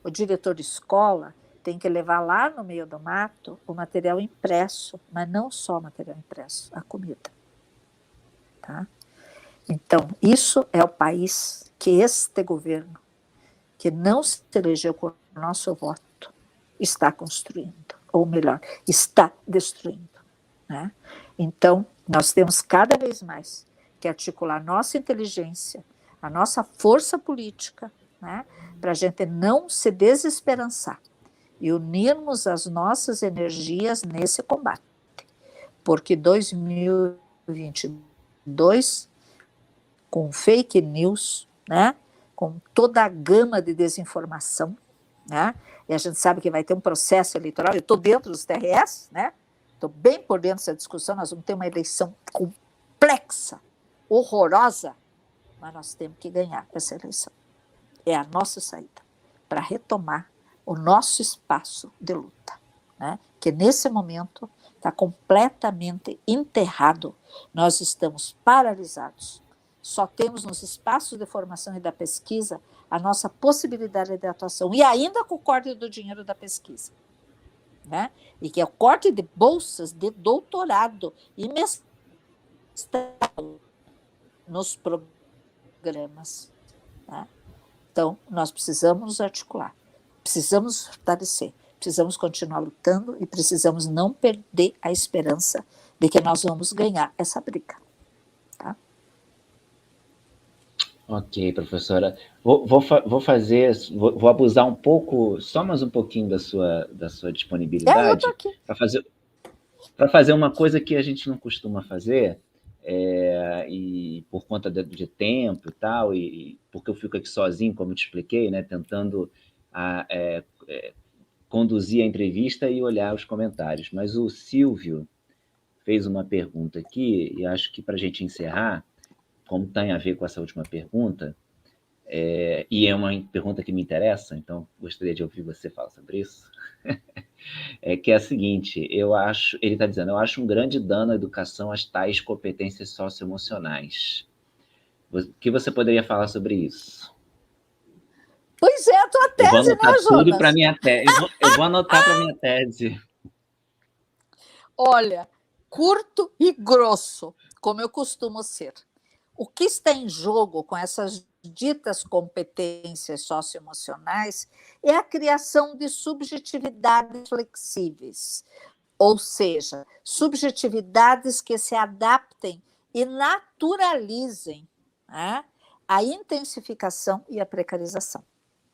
o diretor de escola tem que levar lá no meio do mato o material impresso, mas não só o material impresso, a comida. Tá? Então, isso é o país que este governo, que não se elegeu com o nosso voto, está construindo, ou melhor, está destruindo. Né? Então, nós temos cada vez mais que articular nossa inteligência, a nossa força política, né, para a gente não se desesperançar e unirmos as nossas energias nesse combate. Porque 2022, com fake news, né, com toda a gama de desinformação, né, e a gente sabe que vai ter um processo eleitoral, eu estou dentro dos TRS, né, estou bem por dentro dessa discussão, nós vamos ter uma eleição complexa, horrorosa, mas nós temos que ganhar essa eleição. É a nossa saída para retomar o nosso espaço de luta, né? Que nesse momento está completamente enterrado. Nós estamos paralisados. Só temos nos espaços de formação e da pesquisa a nossa possibilidade de atuação, e ainda com o corte do dinheiro da pesquisa. Né? E que é o corte de bolsas de doutorado e mestrado nos programas. Né? Então, nós precisamos nos articular, precisamos fortalecer, precisamos continuar lutando e precisamos não perder a esperança de que nós vamos ganhar essa briga. Ok, professora. Vou abusar um pouco, só mais um pouquinho da sua Eu estou disponibilidade, aqui. para fazer uma coisa que a gente não costuma fazer, e por conta de tempo e tal, e porque eu fico aqui sozinho, como eu te expliquei, né, tentando a, é, conduzir a entrevista e olhar os comentários. Mas o Silvio fez uma pergunta aqui, e acho que para a gente encerrar, como tem a ver com essa última pergunta, e é uma pergunta que me interessa, então gostaria de ouvir você falar sobre isso, que é a seguinte, ele está dizendo, eu acho um grande dano à educação as tais competências socioemocionais. O que você poderia falar sobre isso? Pois é, a tua Eu vou tese, anotar né, tudo para Jonas? minha tese. Eu vou anotar para minha tese. Olha, curto e grosso, como eu costumo ser. O que está em jogo com essas ditas competências socioemocionais é a criação de subjetividades flexíveis, ou seja, subjetividades que se adaptem e naturalizem, né, a intensificação e a precarização.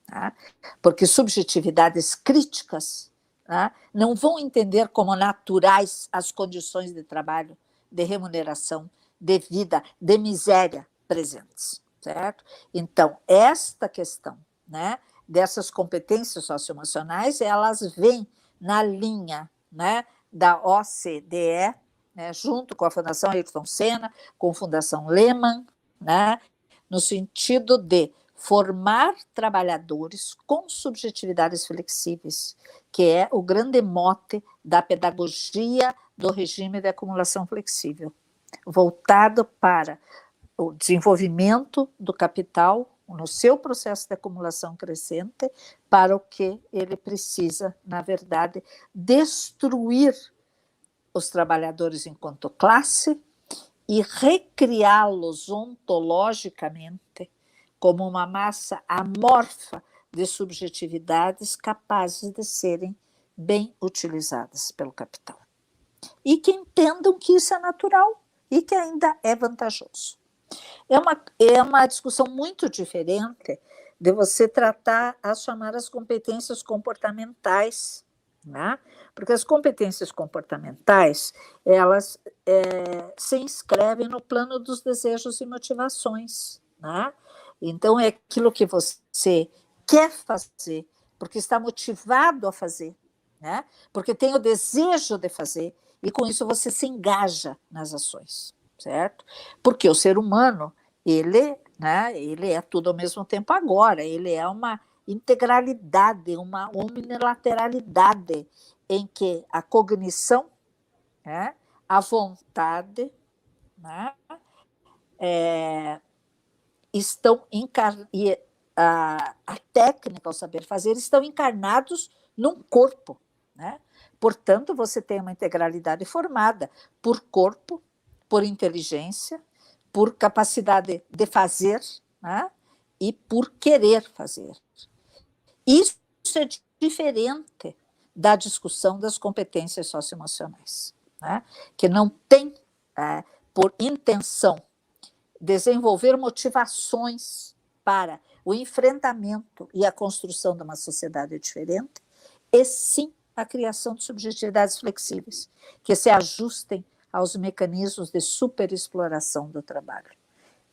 Tá? Porque subjetividades críticas, tá, não vão entender como naturais as condições de trabalho, de remuneração, de vida, de miséria presentes. Certo? Então, esta questão, né, dessas competências socioemocionais, elas vêm na linha, né, da OCDE, né, junto com a Fundação Ayrton Senna, com a Fundação Lehman, né, no sentido de formar trabalhadores com subjetividades flexíveis, que é o grande mote da pedagogia do regime de acumulação flexível, voltado para o desenvolvimento do capital no seu processo de acumulação crescente, para o que ele precisa, na verdade, destruir os trabalhadores enquanto classe e recriá-los ontologicamente como uma massa amorfa de subjetividades capazes de serem bem utilizadas pelo capital. E que entendam que isso é natural e que ainda é vantajoso. É uma discussão muito diferente de você tratar as chamadas competências comportamentais, né? Porque as competências comportamentais, elas se inscrevem no plano dos desejos e motivações, né? Então, é aquilo que você quer fazer, porque está motivado a fazer, né? Porque tem o desejo de fazer, e com isso você se engaja nas ações, certo? Porque o ser humano, ele é tudo ao mesmo tempo agora, ele é uma integralidade, uma unilateralidade em que a cognição, né, a vontade, né, estão e a técnica, o saber fazer, estão encarnados num corpo, né? Portanto, você tem uma integralidade formada por corpo, por inteligência, por capacidade de fazer, né? E por querer fazer. Isso é diferente da discussão das competências socioemocionais, né? Que não tem por intenção desenvolver motivações para o enfrentamento e a construção de uma sociedade diferente, e sim a criação de subjetividades flexíveis, que se ajustem aos mecanismos de superexploração do trabalho.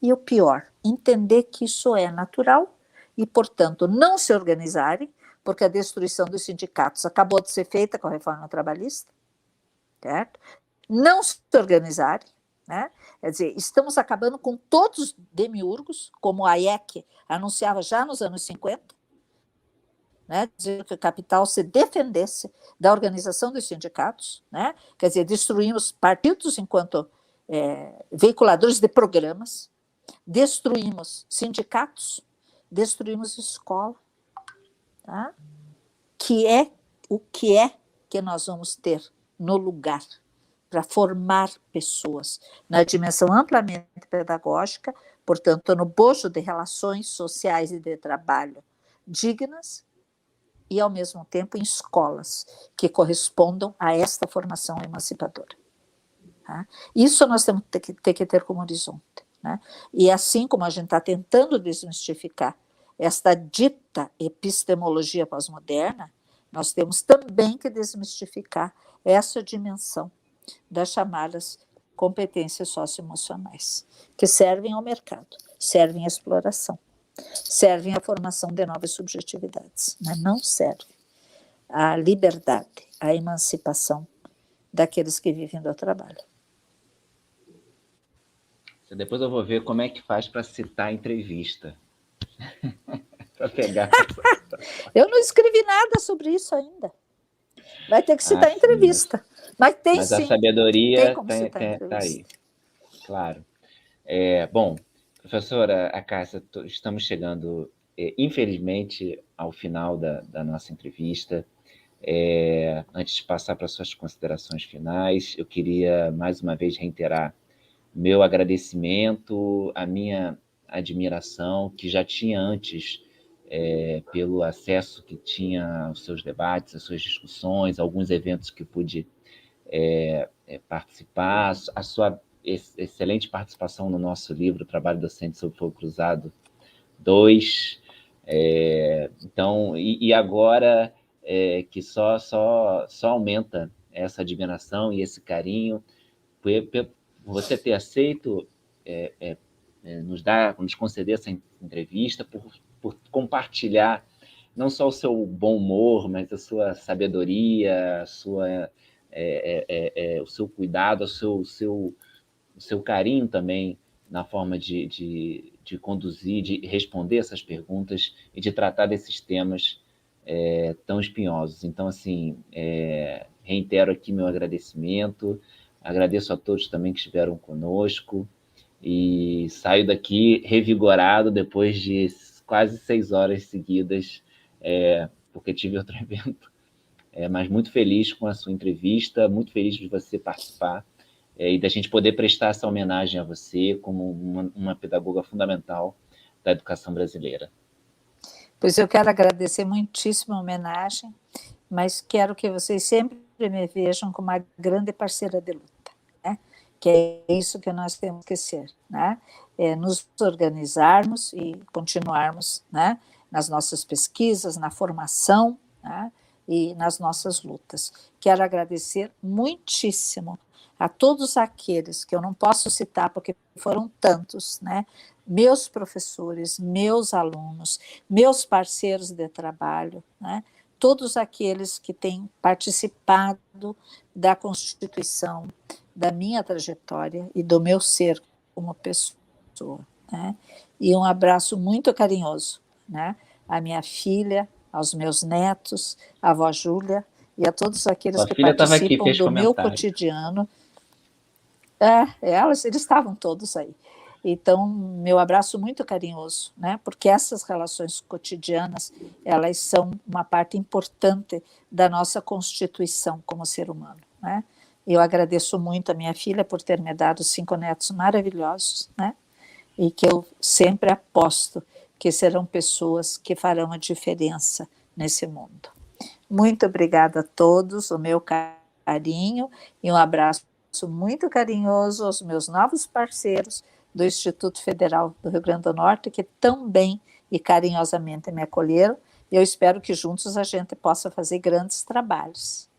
E o pior, entender que isso é natural e, portanto, não se organizarem, porque a destruição dos sindicatos acabou de ser feita com a reforma trabalhista, certo? Não se organizarem, né? Quer dizer, estamos acabando com todos os demiurgos, como a Hayek anunciava já nos anos 50, né, dizendo que o capital se defendesse da organização dos sindicatos, né? Quer dizer, destruímos partidos enquanto veiculadores de programas, destruímos sindicatos, destruímos escola, tá? Que é o que nós vamos ter no lugar para formar pessoas na dimensão amplamente pedagógica, portanto, no bojo de relações sociais e de trabalho dignas, e, ao mesmo tempo, em escolas que correspondam a esta formação emancipadora. Tá? Isso nós temos que ter como horizonte. né? E assim como a gente está tentando desmistificar esta dita epistemologia pós-moderna, nós temos também que desmistificar essa dimensão das chamadas competências socioemocionais, que servem ao mercado, servem à exploração, servem à formação de novas subjetividades, mas não servem à liberdade, à emancipação daqueles que vivem do trabalho. Depois eu vou ver como é que faz para citar a entrevista. Para pegar. Eu não escrevi nada sobre isso ainda. Vai ter que citar a entrevista. Mas tem mas sim. A sabedoria está aí. Claro. Bom, professora Acácia, estamos chegando, infelizmente, ao final da nossa entrevista. Antes de passar para suas considerações finais, eu queria, mais uma vez, reiterar meu agradecimento, a minha admiração, que já tinha antes, pelo acesso que tinha aos seus debates, às suas discussões, alguns eventos que pude participar, a sua excelente participação no nosso livro, Trabalho Docente sobre Fogo Cruzado 2. Então, e agora que só aumenta essa admiração e esse carinho, você ter aceito nos conceder essa entrevista, por compartilhar não só o seu bom humor, mas a sua sabedoria, o seu cuidado, o seu carinho também na forma de conduzir, de responder essas perguntas e de tratar desses temas tão espinhosos. Então, assim, reitero aqui meu agradecimento, agradeço a todos também que estiveram conosco e saio daqui revigorado depois de quase 6 horas seguidas, porque tive outro evento, mas muito feliz com a sua entrevista, muito feliz de você participar e da gente poder prestar essa homenagem a você como uma pedagoga fundamental da educação brasileira. Pois eu quero agradecer muitíssimo a homenagem, mas quero que vocês sempre me vejam como uma grande parceira de luta, né? Que é isso que nós temos que ser, né? Nos organizarmos e continuarmos, né, nas nossas pesquisas, na formação, né, e nas nossas lutas. Quero agradecer muitíssimo a todos aqueles que eu não posso citar porque foram tantos, né? Meus professores, meus alunos, meus parceiros de trabalho, né? Todos aqueles que têm participado da constituição da minha trajetória e do meu ser como pessoa, né? E um abraço muito carinhoso, né? À minha filha, aos meus netos, à avó Júlia e a todos aqueles que participam do meu cotidiano. Eles estavam todos aí. Então, meu abraço muito carinhoso, né? Porque essas relações cotidianas, elas são uma parte importante da nossa constituição como ser humano, né? Eu agradeço muito a minha filha por ter me dado 5 netos maravilhosos, né? E que eu sempre aposto que serão pessoas que farão a diferença nesse mundo. Muito obrigada a todos, o meu carinho e um abraço muito carinhoso aos meus novos parceiros do Instituto Federal do Rio Grande do Norte, que tão bem e carinhosamente me acolheram, e eu espero que juntos a gente possa fazer grandes trabalhos.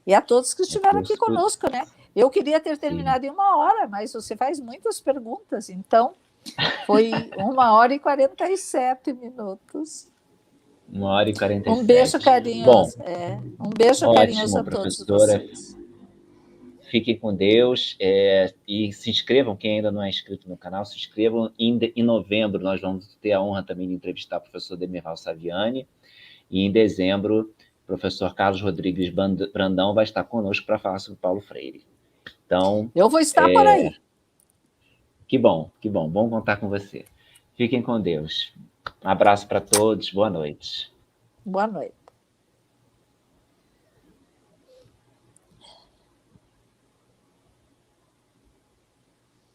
E a todos que estiveram aqui conosco, né? Eu queria ter terminado em 1 hora, mas você faz muitas perguntas, então foi 1 hora e 47 minutos. 1 hora e 47. Um beijo carinhoso. Bom, um beijo carinhoso a todos vocês. Fiquem com Deus e se inscrevam, quem ainda não é inscrito no canal, se inscrevam. Em novembro nós vamos ter a honra também de entrevistar o professor Demirval Saviani, e em dezembro o professor Carlos Rodrigues Brandão vai estar conosco para falar sobre Paulo Freire. Então, eu vou estar por aí. Que bom, bom contar com você. Fiquem com Deus. Um abraço para todos, boa noite. Boa noite.